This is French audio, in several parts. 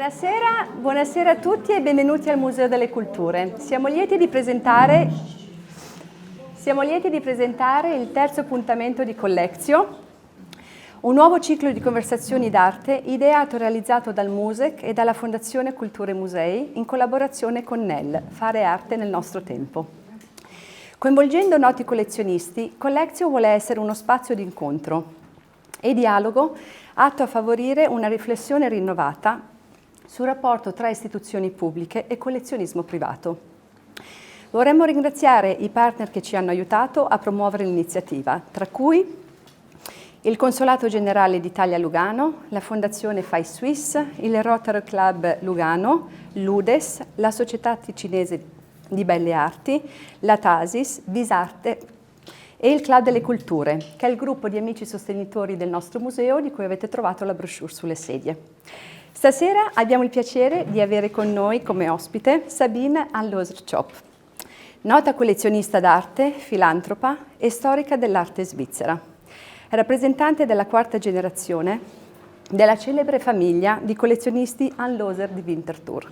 Buonasera a tutti e benvenuti al Museo delle Culture. Siamo lieti di presentare il terzo appuntamento di Collectio, un nuovo ciclo di conversazioni d'arte ideato e realizzato dal MUSEC e dalla Fondazione Culture Musei in collaborazione con NEL, Fare Arte nel Nostro Tempo. Coinvolgendo noti collezionisti, Collectio vuole essere uno spazio di incontro e dialogo atto a favorire una riflessione rinnovata sul rapporto tra istituzioni pubbliche e collezionismo privato. Vorremmo ringraziare i partner che ci hanno aiutato a promuovere l'iniziativa, tra cui il Consolato Generale d'Italia a Lugano, la Fondazione Fai Suisse, il Rotary Club Lugano, l'UDES, la Società Ticinese di Belle Arti, la Tasis, Visarte e il Club delle Culture, che è il gruppo di amici sostenitori del nostro museo di cui avete trovato la brochure sulle sedie. Stasera abbiamo il piacere di avere con noi come ospite Sabine Anloser-Tschopp, nota collezionista d'arte, filantropa e storica dell'arte svizzera, rappresentante della quarta generazione della celebre famiglia di collezionisti Anloser di Winterthur.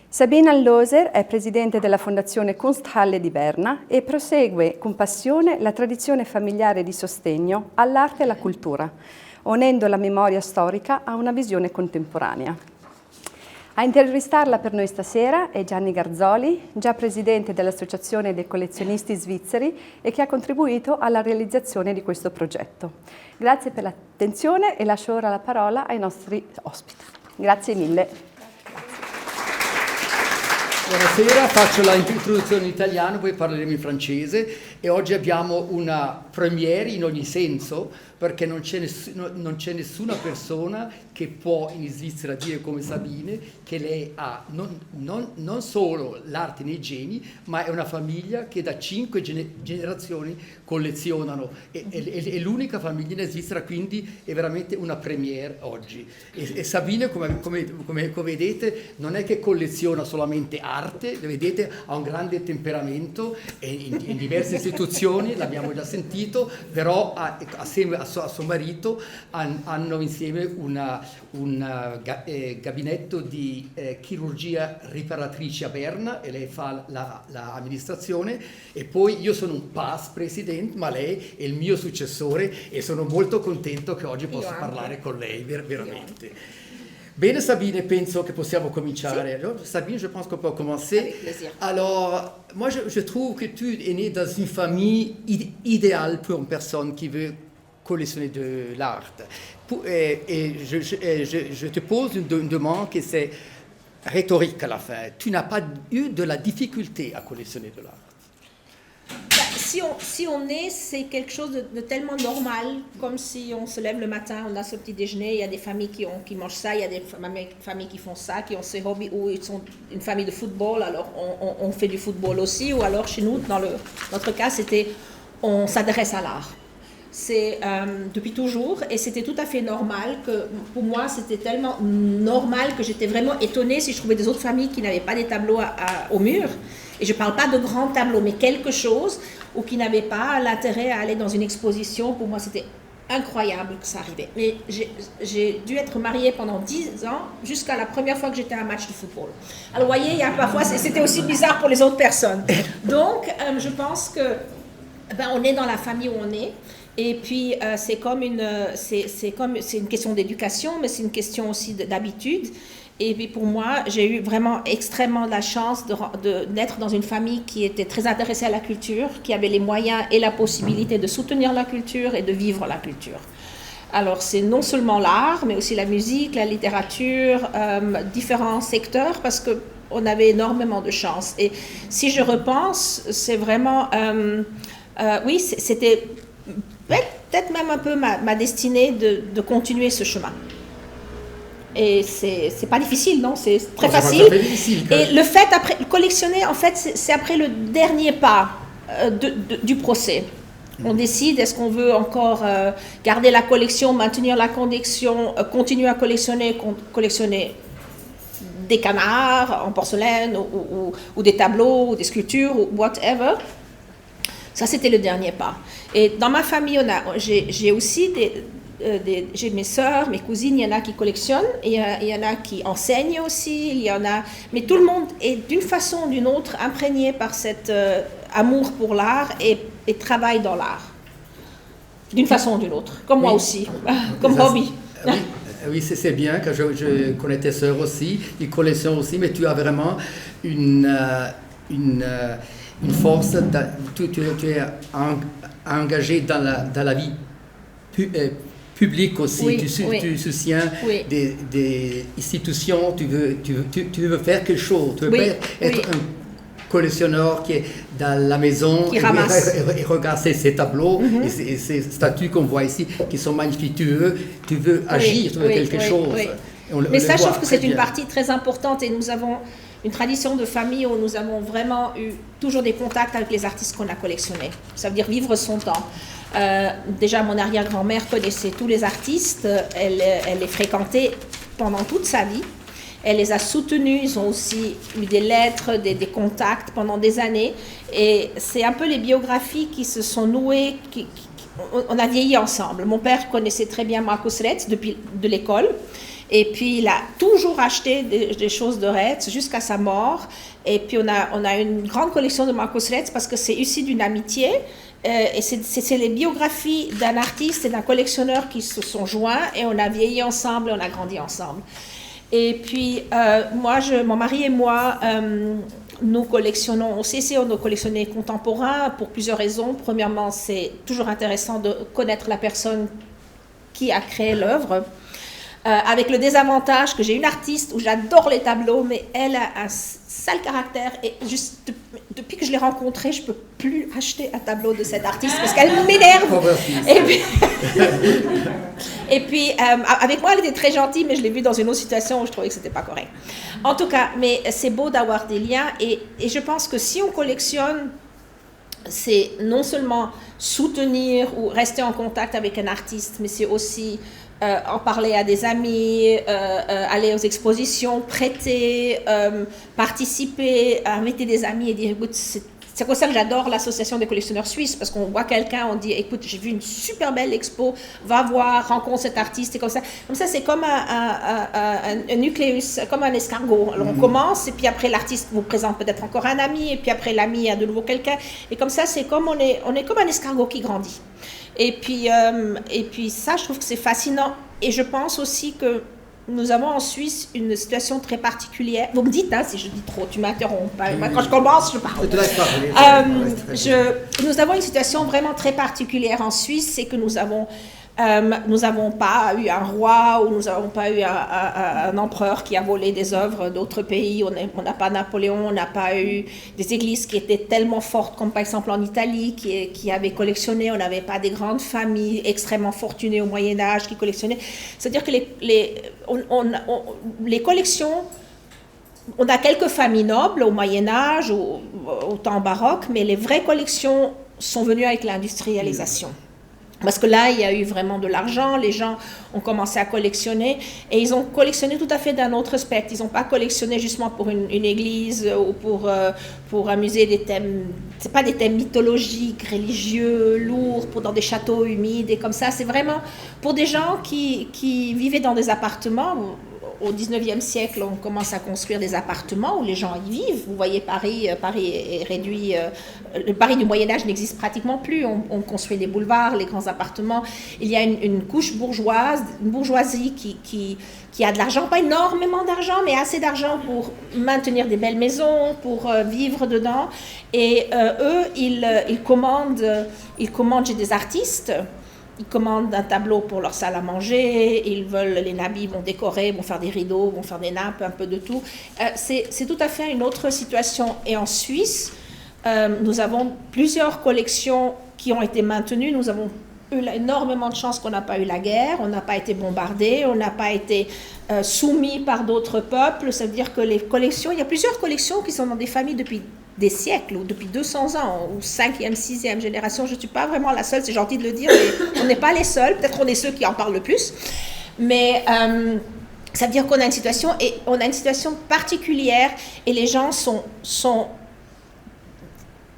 Sabine Anloser è presidente della Fondazione Kunsthalle di Berna e prosegue con passione la tradizione familiare di sostegno all'arte e alla cultura, unendo la memoria storica a una visione contemporanea. A intervistarla per noi stasera è Gianni Garzoli, già presidente dell'Associazione dei collezionisti svizzeri e che ha contribuito alla realizzazione di questo progetto. Grazie per l'attenzione e lascio ora la parola ai nostri ospiti. Grazie mille. Buonasera, faccio l'introduzione in italiano, poi parleremo in francese e oggi abbiamo una premiere in ogni senso perché non c'è nessuna persona che può in Svizzera dire come Sabine che lei ha non solo l'arte nei geni, ma è una famiglia che da 5 generazioni collezionano, è l'unica famiglia in Svizzera, quindi è veramente una premiere oggi. E Sabine, come vedete, non è che colleziona solamente arte, vedete, ha un grande temperamento e in diverse istituzioni, l'abbiamo già sentito, però assieme a suo marito hanno insieme un gabinetto di chirurgia riparatrice a Berna e lei fa l'amministrazione e poi io sono un past president, ma lei è il mio successore e sono molto contento che oggi posso parlare con lei, veramente. Bene Sabine, penso che possiamo cominciare. Si. Alors, Sabine, je pense qu'on peut commencer. Avec plaisir. Alors, moi je trouve que tu es née dans une famille idéale pour une personne qui veut collectionner de l'art. Et je te pose une demande qui c'est rhétorique à la fin. Tu n'as pas eu de la difficulté à collectionner de l'art? Si on est, c'est quelque chose de tellement normal, comme si on se lève le matin, on a ce petit déjeuner, il y a des familles qui mangent ça, il y a des familles qui font ça, qui ont ces hobbies, ou ils sont une famille de football, alors on fait du football aussi, ou alors chez nous, dans notre cas, on s'adresse à l'art. C'est depuis toujours, et c'était tout à fait normal, que pour moi c'était tellement normal que j'étais vraiment étonnée si je trouvais des autres familles qui n'avaient pas des tableaux au mur, et je ne parle pas de grands tableaux, mais quelque chose, ou qui n'avaient pas l'intérêt à aller dans une exposition. Pour moi c'était incroyable que ça arrivait. Mais j'ai dû être mariée pendant 10 ans, jusqu'à la première fois que j'étais à un match de football. Alors vous voyez, il y a parfois, c'était aussi bizarre pour les autres personnes. Donc je pense que on est dans la famille où on est. Et puis, c'est une question d'éducation, mais c'est une question aussi d'habitude. Et puis, pour moi, j'ai eu vraiment extrêmement la chance de naître dans une famille qui était très intéressée à la culture, qui avait les moyens et la possibilité de soutenir la culture et de vivre la culture. Alors, c'est non seulement l'art, mais aussi la musique, la littérature, différents secteurs, parce qu'on avait énormément de chance. Et si je repense, c'est vraiment... oui, c'était... peut-être même un peu ma destinée de continuer ce chemin. Et c'est pas difficile, non? C'est très facile. Et le fait, après, collectionner, en fait, c'est après le dernier pas du procès. On décide, est-ce qu'on veut encore garder la collection, maintenir la collection, continuer à collectionner des canards en porcelaine ou des tableaux ou des sculptures ou whatever. Ça, c'était le dernier pas. Et dans ma famille, j'ai aussi j'ai mes sœurs, mes cousines, il y en a qui collectionnent, et il y en a qui enseignent aussi, il y en a, mais tout le monde est d'une façon ou d'une autre imprégné par cet amour pour l'art et travaille dans l'art, d'une façon ou d'une autre, comme moi aussi, comme hobby. Oui, c'est bien, que je connais tes sœurs aussi, ils collectionnent aussi, mais tu as vraiment une force, tu es engagé dans la vie publique aussi, tu soutiens des institutions, tu veux faire quelque chose, tu veux pas être un collectionneur qui est dans la maison qui ramasse et regarde ces tableaux et ces statues qu'on voit ici qui sont magnifiques. Tu veux agir, tu veux quelque chose. Mais ça, je trouve que c'est une partie très importante et nous avons une tradition de famille où nous avons vraiment eu toujours des contacts avec les artistes qu'on a collectionnés. Ça veut dire vivre son temps. Déjà, mon arrière-grand-mère connaissait tous les artistes, elle les fréquentait pendant toute sa vie. Elle les a soutenus, ils ont aussi eu des lettres, des contacts pendant des années. Et c'est un peu les biographies qui se sont nouées, on a vieilli ensemble. Mon père connaissait très bien Marcus Retz depuis de l'école. Et puis, il a toujours acheté des choses de Retz jusqu'à sa mort. Et puis, on a une grande collection de Marcus Retz parce que c'est issu d'une amitié. Et c'est les biographies d'un artiste et d'un collectionneur qui se sont joints. Et on a vieilli ensemble, on a grandi ensemble. Et puis, mon mari et moi, nous collectionnons, au CC, on a collectionné contemporain pour plusieurs raisons. Premièrement, c'est toujours intéressant de connaître la personne qui a créé l'œuvre. Avec le désavantage que j'ai une artiste où j'adore les tableaux, mais elle a un sale caractère et juste depuis que je l'ai rencontrée, je ne peux plus acheter un tableau de cette artiste parce qu'elle m'énerve. Et puis avec moi, elle était très gentille, mais je l'ai vue dans une autre situation où je trouvais que ce n'était pas correct. En tout cas, mais c'est beau d'avoir des liens et je pense que si on collectionne, c'est non seulement soutenir ou rester en contact avec un artiste, mais c'est aussi en parler à des amis, aller aux expositions, prêter, participer, inviter des amis et dire écoute, c'est pour ça que j'adore l'association des collectionneurs suisses, parce qu'on voit quelqu'un, on dit écoute, j'ai vu une super belle expo, va voir, rencontre cet artiste, et comme ça c'est comme un nucléus, comme un escargot. Alors on commence, et puis après l'artiste vous présente peut-être encore un ami, et puis après l'ami a de nouveau quelqu'un, et comme ça c'est comme on est comme un escargot qui grandit. Et puis ça, je trouve que c'est fascinant. Et je pense aussi que nous avons en Suisse une situation très particulière. Vous me dites si je dis trop, tu m'interromps. Quand je commence, je parle. Nous avons une situation vraiment très particulière en Suisse, c'est que nous n'avons pas eu un roi ou nous n'avons pas eu un empereur qui a volé des œuvres d'autres pays. On n'a pas Napoléon, on n'a pas eu des églises qui étaient tellement fortes comme par exemple en Italie qui avaient collectionné. On n'avait pas des grandes familles extrêmement fortunées au Moyen-Âge qui collectionnaient. C'est-à-dire que les collections, on a quelques familles nobles au Moyen-Âge, au temps baroque, mais les vraies collections sont venues avec l'industrialisation. Parce que là, il y a eu vraiment de l'argent, les gens ont commencé à collectionner et ils ont collectionné tout à fait d'un autre spectre. Ils n'ont pas collectionné justement pour une église ou pour amuser des thèmes, c'est pas des thèmes mythologiques, religieux, lourds, dans des châteaux humides et comme ça. C'est vraiment pour des gens qui vivaient dans des appartements. Au 19e siècle, on commence à construire des appartements où les gens y vivent. Vous voyez, Paris est réduit. Le Paris du Moyen-Âge n'existe pratiquement plus. On construit des boulevards, les grands appartements. Il y a une couche bourgeoise, une bourgeoisie qui a de l'argent, pas énormément d'argent, mais assez d'argent pour maintenir des belles maisons, pour vivre dedans. Et eux, ils commandent chez des artistes. Ils commandent un tableau pour leur salle à manger, les nabis vont décorer, vont faire des rideaux, vont faire des nappes, un peu de tout. C'est tout à fait une autre situation. Et en Suisse, nous avons plusieurs collections qui ont été maintenues. Nous avons eu énormément de chance qu'on n'a pas eu la guerre, on n'a pas été bombardés, on n'a pas été soumis par d'autres peuples. Ça veut dire que les collections, il y a plusieurs collections qui sont dans des familles depuis des siècles ou depuis 200 ans, ou 5e, 6e génération. Je ne suis pas vraiment la seule, c'est gentil de le dire, mais on n'est pas les seuls. Peut-être on est ceux qui en parlent le plus. Mais ça veut dire qu'on a une situation, et on a une situation particulière, et les gens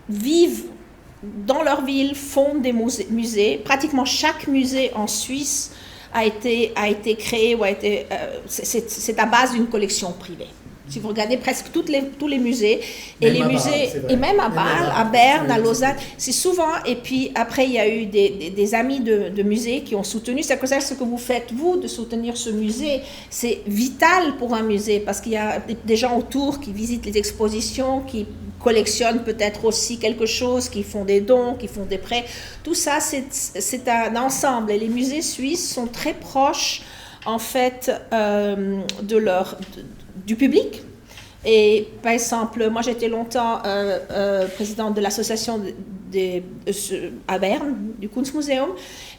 vivent dans leur ville, fondent des musées. Pratiquement chaque musée en Suisse a été créé, ou c'est à base d'une collection privée. Si vous regardez presque tous les musées, et les musées, et même à Bâle, à Berne, à Lausanne, c'est souvent, et puis après il y a eu des amis de musées qui ont soutenu, c'est ça ce que vous faites vous, de soutenir ce musée, c'est vital pour un musée, parce qu'il y a des gens autour qui visitent les expositions, qui collectionnent peut-être aussi quelque chose, qui font des dons, qui font des prêts, tout ça c'est un ensemble, et les musées suisses sont très proches en fait du public. Et par exemple, moi j'étais longtemps présidente de l'association à Berne, du Kunstmuseum,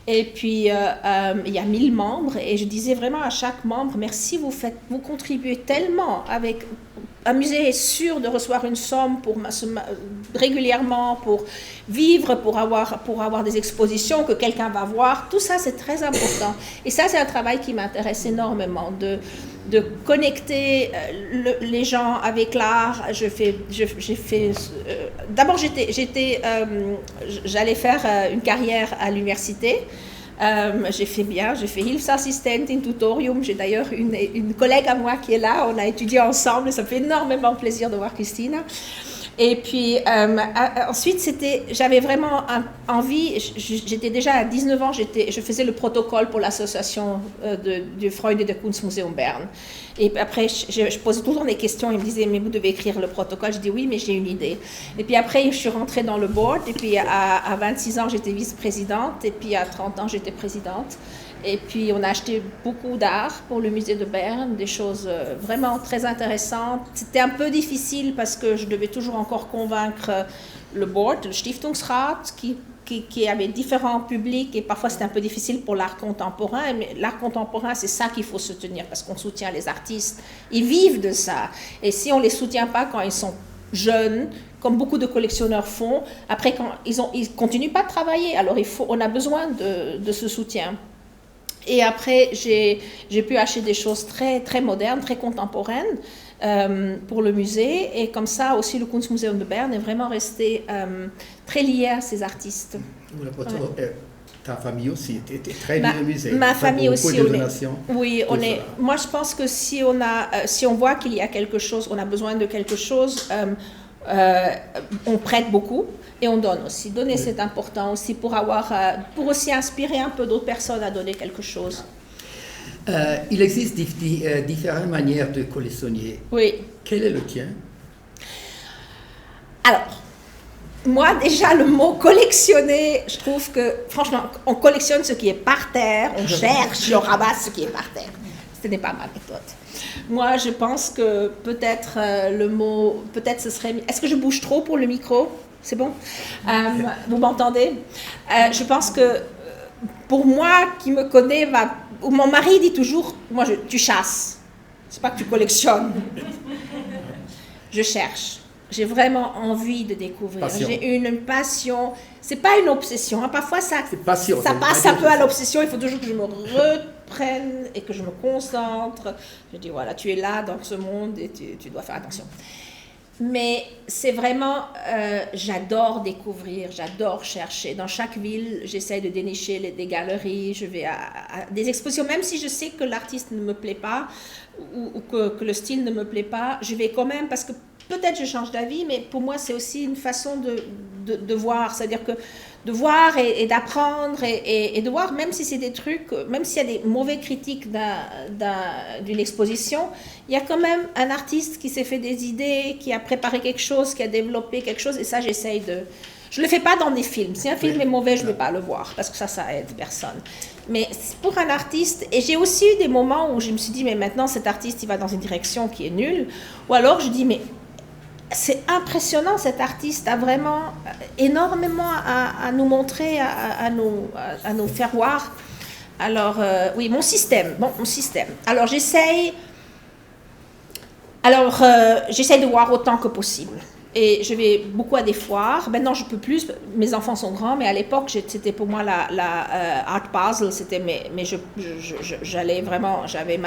et puis il y a 1000 membres, et je disais vraiment à chaque membre, merci, vous contribuez tellement avec... Un musée est sûr de recevoir une somme régulièrement pour vivre, pour avoir des expositions que quelqu'un va voir. Tout ça, c'est très important. Et ça, c'est un travail qui m'intéresse énormément, de connecter les gens avec l'art. D'abord, j'allais faire une carrière à l'université. J'ai fait Hilfsassistent in Tutorium. J'ai d'ailleurs une collègue à moi qui est là. On a étudié ensemble. Ça me fait énormément plaisir de voir Christina. Et puis ensuite, j'avais vraiment envie. J'étais déjà à 19 ans. Je faisais le protocole pour l'association du Freunde de Kunstmuseum Bern. Et après, je posais toujours des questions. Ils me disaient, mais vous devez écrire le protocole. Je dis oui, mais j'ai une idée. Et puis après, je suis rentrée dans le board. Et puis à 26 ans, j'étais vice-présidente. Et puis à 30 ans, j'étais présidente. Et puis on a acheté beaucoup d'art pour le musée de Berne, des choses vraiment très intéressantes. C'était un peu difficile parce que je devais toujours encore convaincre le board, le Stiftungsrat, qui avait différents publics, et parfois c'était un peu difficile pour l'art contemporain, mais l'art contemporain, c'est ça qu'il faut soutenir, parce qu'on soutient les artistes, ils vivent de ça, et si on ne les soutient pas quand ils sont jeunes, comme beaucoup de collectionneurs font, après quand ils continuent pas de travailler, alors on a besoin de ce soutien. Et après, j'ai pu acheter des choses très, très modernes, très contemporaines pour le musée. Et comme ça, aussi, le Kunstmuseum de Berne est vraiment resté très lié à ces artistes. Ta famille aussi était très liée au musée. Ma famille aussi. Oui, moi, je pense que si on voit qu'il y a quelque chose, on a besoin de quelque chose, on prête beaucoup. Et on donne aussi. Donner, c'est important aussi pour aussi inspirer un peu d'autres personnes à donner quelque chose. Il existe différentes manières de collectionner. Oui. Quel est le tien? Alors, moi déjà, le mot collectionner, je trouve que, franchement, on collectionne ce qui est par terre, on cherche, on ramasse ce qui est par terre. Ce n'est pas ma méthode. Moi, je pense que peut-être le mot, ce serait... Est-ce que je bouge trop pour le micro? C'est bon? Vous m'entendez? Je pense que pour moi, qui me connaît, mon mari dit toujours, tu chasses. C'est pas que tu collectionnes. Je cherche. J'ai vraiment envie de découvrir. J'ai une passion. C'est pas une obsession. Hein. Parfois, ça passe un peu à l'obsession. Il faut toujours que je me reprenne et que je me concentre. Je dis, voilà, tu es là dans ce monde et tu dois faire attention. Mais c'est vraiment, j'adore découvrir, j'adore chercher. Dans chaque ville, j'essaie de dénicher des galeries, je vais à des expositions, même si je sais que l'artiste ne me plaît pas ou que le style ne me plaît pas, je vais quand même, parce que peut-être je change d'avis, mais pour moi c'est aussi une façon de voir, c'est-à-dire que de voir et d'apprendre et de voir, même si c'est des trucs, même s'il y a des mauvais critiques d'une exposition, il y a quand même un artiste qui s'est fait des idées, qui a préparé quelque chose, qui a développé quelque chose, et ça j'essaye de... Je ne le fais pas dans des films. Si un film est mauvais, je ne vais pas le voir, parce que ça aide personne. Mais pour un artiste, et j'ai aussi eu des moments où je me suis dit, mais maintenant cet artiste, il va dans une direction qui est nulle, ou alors je dis, mais c'est impressionnant, cet artiste a vraiment énormément à nous montrer, à nous faire voir. Alors, oui, mon système. Alors, j'essaye de voir autant que possible. Et je vais beaucoup à des foires. Maintenant, je peux plus. Mes enfants sont grands, mais à l'époque, c'était pour moi la Art Basel. J'allais vraiment, j'avais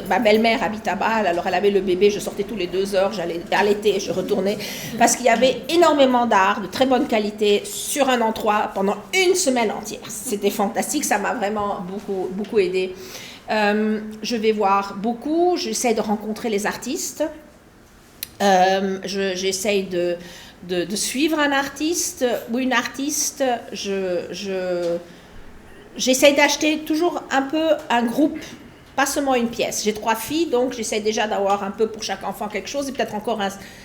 ma belle-mère habite à Bâle, alors elle avait le bébé, je sortais tous les 2 heures, j'allais allaiter, je retournais, parce qu'il y avait énormément d'art de très bonne qualité sur un endroit pendant une semaine entière. C'était fantastique, ça m'a vraiment beaucoup aidé. Je vais voir beaucoup, j'essaie de rencontrer les artistes, j'essaie de suivre un artiste ou une artiste, j'essaie d'acheter toujours un peu un groupe, pas seulement une pièce. J'ai 3 filles, donc j'essaie déjà d'avoir un peu pour chaque enfant quelque chose, et peut-être encore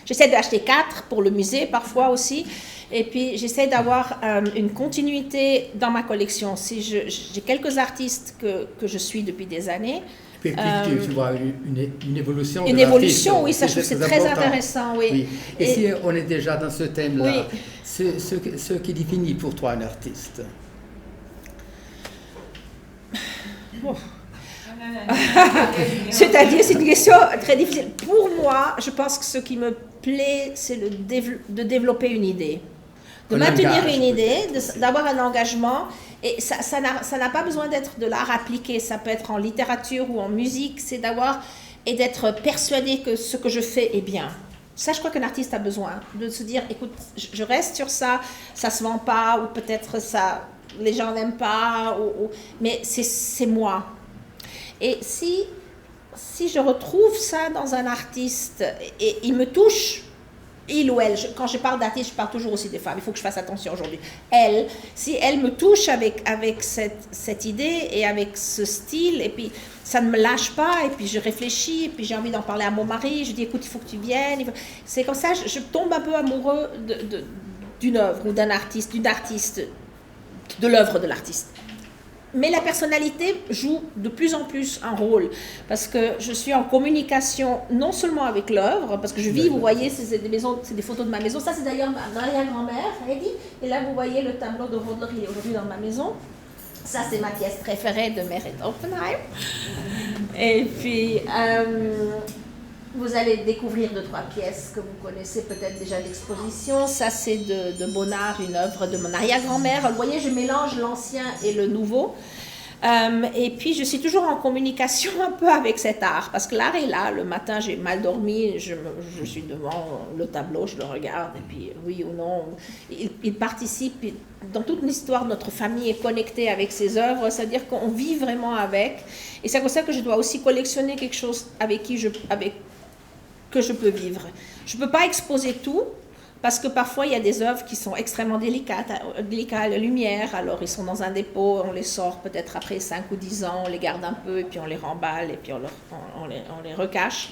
j'essaie d'acheter 4 pour le musée parfois aussi, et puis j'essaie d'avoir une continuité dans ma collection. Si j'ai quelques artistes que je suis depuis des années. Puis tu vois une évolution de une évolution, oui, ça je trouve c'est très intéressant, oui. Oui. Et si on est déjà dans ce thème-là, oui. ce qui définit pour toi un artiste? Oh. C'est-à-dire, c'est une question très difficile. Pour moi, je pense que ce qui me plaît, c'est de développer une idée, de maintenir une idée, d'avoir un engagement. Et ça n'a pas besoin d'être de l'art appliqué, ça peut être en littérature ou en musique, c'est d'avoir et d'être persuadé que ce que je fais est bien. Ça, je crois qu'un artiste a besoin, de se dire, écoute, je reste sur ça, ça se vend pas, ou peut-être ça, les gens n'aiment pas, mais c'est moi. Et si je retrouve ça dans un artiste et il me touche, il ou elle, quand je parle d'artiste, je parle toujours aussi des femmes, il faut que je fasse attention aujourd'hui. Elle, si elle me touche avec cette idée et avec ce style, et puis ça ne me lâche pas, et puis je réfléchis, et puis j'ai envie d'en parler à mon mari, je dis écoute, il faut que tu viennes. C'est comme ça, je tombe un peu amoureux d'une œuvre ou d'un artiste, de l'œuvre de l'artiste. Mais la personnalité joue de plus en plus un rôle, parce que je suis en communication non seulement avec l'œuvre, parce que je vis, vous voyez, c'est des photos de ma maison. Ça, c'est d'ailleurs ma arrière-grand-mère, Heidi. Et là, vous voyez le tableau de Rodler, il est aujourd'hui dans ma maison. Ça, c'est ma pièce préférée de Meret Oppenheim. Et puis, vous allez découvrir 2-3 pièces que vous connaissez peut-être déjà d'exposition. Ça, c'est de Bonnard, une œuvre de mon arrière-grand-mère. Vous voyez, je mélange l'ancien et le nouveau. Et puis, je suis toujours en communication un peu avec cet art, parce que l'art est là. Le matin, j'ai mal dormi, je suis devant le tableau, je le regarde, et puis, oui ou non, il participe. Dans toute l'histoire, notre famille est connectée avec ces œuvres, c'est-à-dire qu'on vit vraiment avec. Et c'est comme ça que je dois aussi collectionner quelque chose que je peux vivre. Je ne peux pas exposer tout, parce que parfois il y a des œuvres qui sont extrêmement délicates à la lumière, alors ils sont dans un dépôt, on les sort peut-être après 5 ou 10 ans, on les garde un peu, et puis on les remballe, et puis on les recache.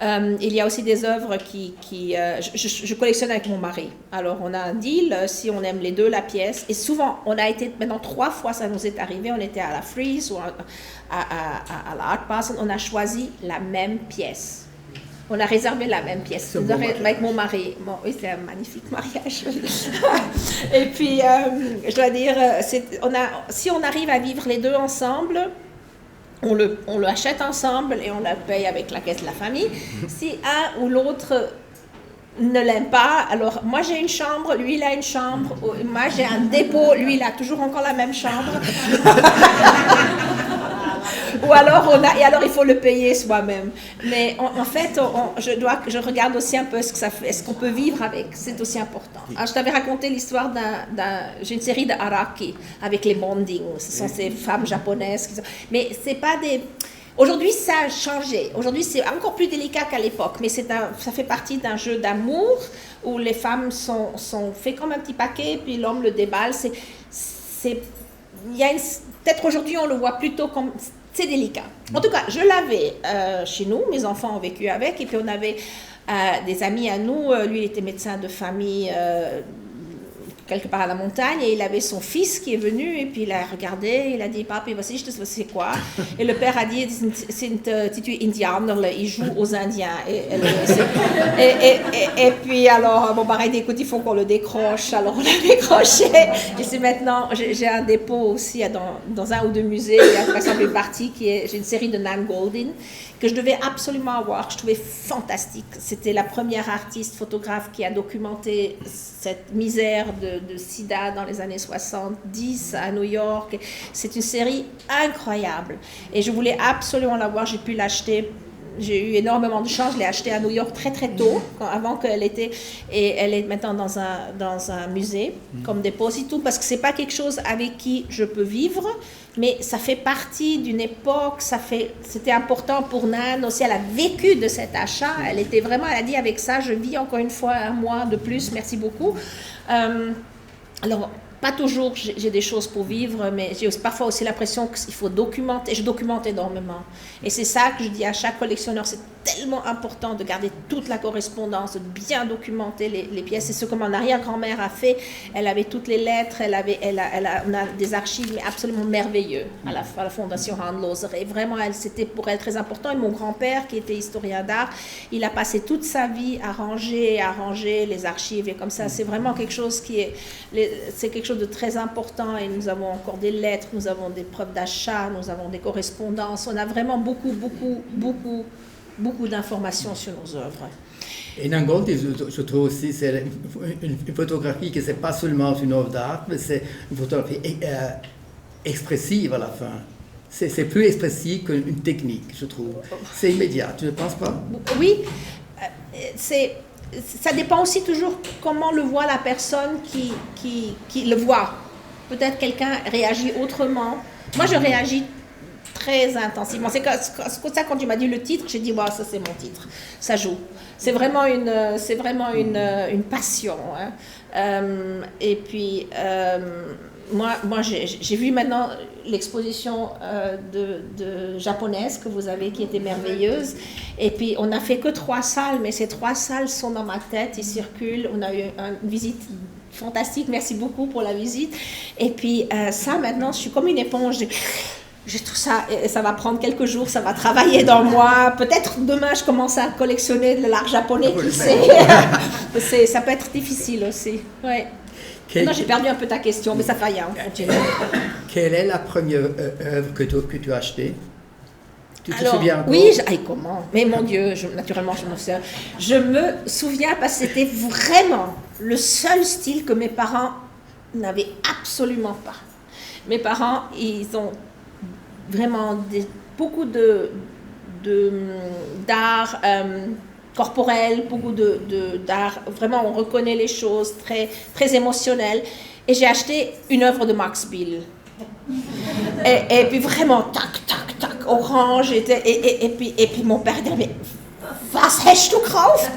Il y a aussi des œuvres je collectionne avec mon mari. Alors on a un deal, si on aime les deux la pièce, et souvent on a été, maintenant 3 fois ça nous est arrivé, on était à la Freeze ou à la Art Basel, on a choisi la même pièce. On a réservé la même pièce avec mon mari. Bon, oui, c'est un magnifique mariage. Et puis, je dois dire, si on arrive à vivre les deux ensemble, on le achète ensemble et on le paye avec la caisse de la famille. Si un ou l'autre ne l'aime pas, alors moi j'ai une chambre, lui il a une chambre, moi j'ai un dépôt, lui il a toujours encore la même chambre. Ou alors alors il faut le payer soi-même. Mais en fait, je regarde aussi un peu est-ce qu'on peut vivre avec. C'est aussi important. Alors, je t'avais raconté l'histoire j'ai une série de Araki avec les bondings. Ce sont ces femmes japonaises mais c'est pas des. Aujourd'hui, ça a changé. Aujourd'hui, c'est encore plus délicat qu'à l'époque. Mais ça fait partie d'un jeu d'amour où les femmes sont faites comme un petit paquet, puis l'homme le déballe. Peut-être aujourd'hui, on le voit plutôt comme. C'est délicat. En tout cas, je l'avais chez nous, mes enfants ont vécu avec, et puis on avait des amis à nous, lui il était médecin de famille quelque part à la montagne, et il avait son fils qui est venu, et puis il a regardé, il a dit, papi, voici, je te sais c'est quoi. Et le père a dit, c'est un petit Indianer, il joue aux Indiens. Et puis alors, mon mari dit, écoute, il faut qu'on le décroche. Alors on l'a décroché, et c'est maintenant, j'ai un dépôt aussi dans un ou deux musées, il y a par exemple une partie j'ai une série de Nan Goldin, que je devais absolument avoir, que je trouvais fantastique. C'était la première artiste photographe qui a documenté cette misère de de sida dans les années 70 à New York. C'est une série incroyable. Et je voulais absolument la voir, j'ai pu l'acheter. J'ai eu énormément de chance, je l'ai achetée à New York très très tôt, avant qu'elle était, et elle est maintenant dans un musée, comme dépôt et tout, parce que c'est pas quelque chose avec qui je peux vivre, mais ça fait partie d'une époque, c'était important pour Nan aussi, elle a vécu de cet achat, elle a dit avec ça, je vis encore une fois un mois de plus, merci beaucoup. Alors, pas toujours j'ai des choses pour vivre, mais j'ai parfois aussi l'impression qu'il faut documenter. Je documente énormément. Et c'est ça que je dis à chaque collectionneur, c'est tellement important de garder toute la correspondance, de bien documenter les pièces. C'est ce que mon arrière-grand-mère a fait. Elle avait toutes les lettres, on a des archives mais absolument merveilleux à la Fondation Hans Losser. Et vraiment, c'était pour elle très important. Et mon grand-père, qui était historien d'art, il a passé toute sa vie à ranger les archives. Et comme ça, c'est vraiment quelque chose c'est quelque chose de très important. Et nous avons encore des lettres, nous avons des preuves d'achat, nous avons des correspondances. On a vraiment beaucoup d'informations sur nos œuvres. Et Nangonti, je trouve aussi, c'est une photographie qui n'est pas seulement une œuvre d'art, mais c'est une photographie expressive à la fin. C'est plus expressif qu'une technique, je trouve. C'est immédiat, tu ne penses pas? Oui, ça dépend aussi toujours comment le voit la personne qui le voit. Peut-être quelqu'un réagit autrement. Moi, je réagis très intensivement. C'est comme ça, quand tu m'as dit le titre, j'ai dit wow, ça c'est mon titre, ça joue. C'est vraiment une passion. Hein. Et puis moi j'ai vu maintenant l'exposition de japonaise que vous avez, qui était merveilleuse. Et puis on n'a fait que 3 salles, mais ces 3 salles sont dans ma tête, ils circulent. On a eu une visite fantastique, merci beaucoup pour la visite. Et puis ça maintenant, je suis comme une éponge. J'ai tout ça, et ça va prendre quelques jours, ça va travailler dans moi. Peut-être demain, je commence à collectionner de l'art japonais, qui sait. Ça peut être difficile aussi. Ouais. Non, j'ai perdu un peu ta question, mais ça fait rien, on continue. Quelle est la première œuvre que tu as achetée? Tu te souviens encore? Oui, comment? Mais mon Dieu, naturellement, je me souviens parce que c'était vraiment le seul style que mes parents n'avaient absolument pas. Mes parents, ils ont vraiment beaucoup d'art corporel, beaucoup d'art, vraiment on reconnaît les choses, très, très émotionnel. Et j'ai acheté une œuvre de Max Bill. Et puis vraiment, tac, tac, tac, orange. Et puis mon père dit, mais was hast du gekauft?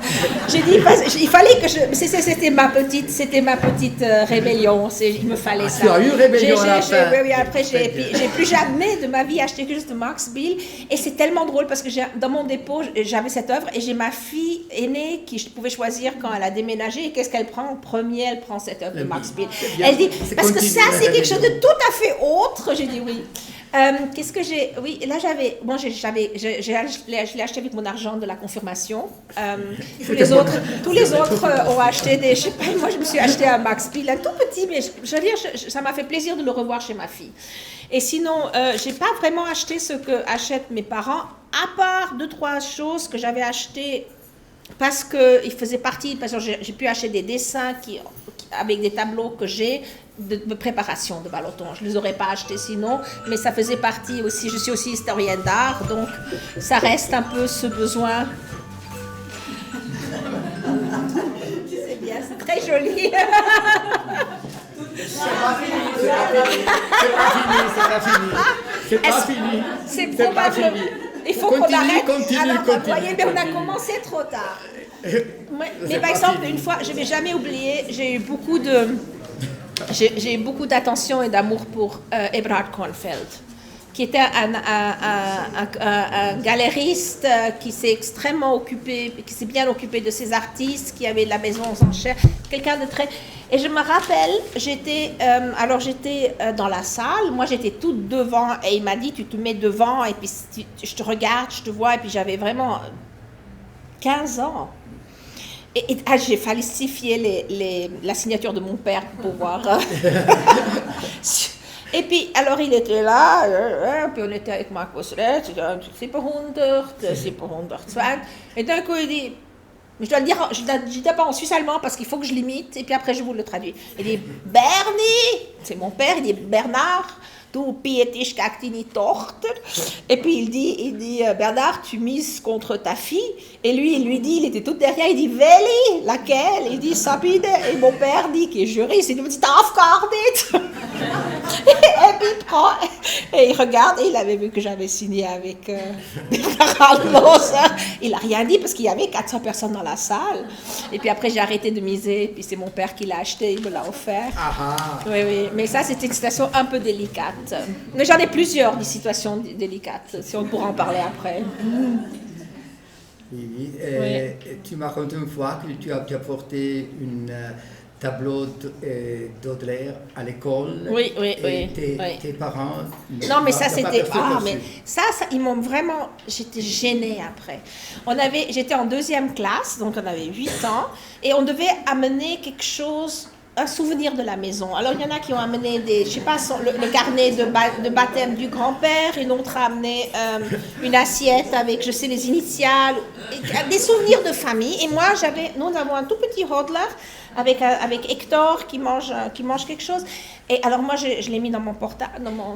J'ai dit, il fallait que c'était ma petite rébellion. Il me fallait ça. Tu as eu rébellion à la fin. Oui, après, j'ai plus jamais de ma vie acheté quelque chose de Max Bill. Et c'est tellement drôle parce que dans mon dépôt, j'avais cette œuvre et j'ai ma fille aînée qui pouvait choisir quand elle a déménagé. Et qu'est-ce qu'elle prend? En premier, elle prend cette œuvre de Max Bill. Elle dit, parce que ça, c'est quelque chose de tout à fait autre. J'ai dit oui. Qu'est-ce que j'ai... Oui, là je l'ai acheté avec mon argent de la confirmation. Tous les autres ont acheté des... Je sais pas, moi je me suis acheté un Max Bill, un tout petit, mais je veux dire, ça m'a fait plaisir de le revoir chez ma fille. Et sinon, j'ai pas vraiment acheté ce que achètent mes parents, à part 2-3 choses que j'avais achetées parce qu'ils faisaient partie... Parce que j'ai pu acheter des dessins avec des tableaux que j'ai de préparation de ballotton. Je ne les aurais pas achetés sinon, mais ça faisait partie aussi, je suis aussi historienne d'art, donc ça reste un peu ce besoin. C'est bien, c'est très joli. C'est pas fini. C'est probablement... Il faut qu'on arrête. Continue. Mais on a commencé trop tard. Mais par exemple, une fois, je ne vais jamais oublier, j'ai eu beaucoup d'attention et d'amour pour Eberhard Kornfeld, qui était un galériste qui s'est extrêmement occupé, qui s'est bien occupé de ses artistes, qui avait de la maison aux enchères, quelqu'un de très... Et je me rappelle, j'étais dans la salle, moi j'étais toute devant, et il m'a dit, tu te mets devant, et puis je te regarde, je te vois, et puis j'avais vraiment 15 ans. J'ai falsifié la signature de mon père pour pouvoir... Et puis, alors il était là, puis on était avec Marc Bosselet, c'est pour 100, c'est pour 120. Et d'un coup il dit, Mais je dois le dire, je dis d'abord en suisse-allemand parce qu'il faut que je l'imite et puis après je vous le traduis. Il dit Bernie, c'est mon père, il dit Bernard, du pietisch gegen deine Tochter. Et puis il dit Bernard, tu mises contre ta fille. Et lui, il lui dit, il était tout derrière, il dit Welli, laquelle? Il dit Sabine. Et mon père dit, qui est juriste, il dit darf gar nicht. Et puis il prend, et il regarde, et il avait vu que j'avais signé avec Bernard Almoser. Il n'a rien dit parce qu'il y avait 400 personnes dans la salle. Et puis après, j'ai arrêté de miser, et puis c'est mon père qui l'a acheté, il me l'a offert. Oui, oui, mais ça, c'était une situation un peu délicate. Mais j'en ai plusieurs, des situations délicates, si on pourra en parler après. Oui, oui. Oui. Tu m'as raconté une fois que tu as porté un tableau d'Audelaire à l'école. Oui, oui, et oui. Tes parents. Non, mais ça, n'ont pas c'était. perçu. Mais ça, ils m'ont vraiment. J'étais gênée après. J'étais en 2e classe, donc on avait 8 ans, et on devait amener quelque chose. Un souvenir de la maison. Alors, il y en a qui ont amené le carnet de baptême du grand-père, une autre a amené une assiette avec, je sais, les initiales, des souvenirs de famille. Et moi, nous avons un tout petit hodler avec Hector qui mange quelque chose. Et alors, moi, je l'ai mis dans mon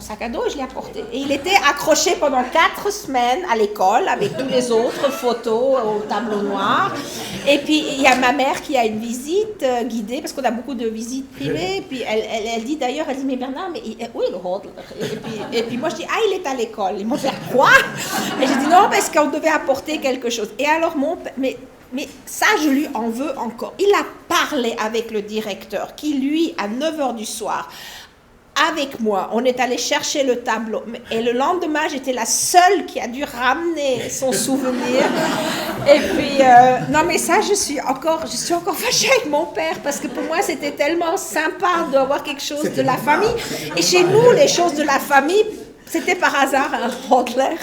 sac à dos et je l'ai apporté. Et il était accroché pendant 4 semaines à l'école avec tous les autres photos au tableau noir. Et puis, il y a ma mère qui a une visite guidée, parce qu'on a beaucoup de visites privées. Et puis, elle dit d'ailleurs, mais Bernard, mais où est le hodler? Et puis, moi, je dis, il est à l'école. Ils m'ont fait quoi? Et j'ai dit, non, parce qu'on devait apporter quelque chose. Et alors, mais ça, je lui en veux encore. Il a parlé avec le directeur qui, lui, à 9h du soir, avec moi, on est allé chercher le tableau. Et le lendemain, j'étais la seule qui a dû ramener son souvenir. Et puis, non, mais ça, je suis encore fâchée avec mon père parce que pour moi, c'était tellement sympa d'avoir quelque chose de la famille. Et chez nous, les choses de la famille, c'était par hasard un hodler.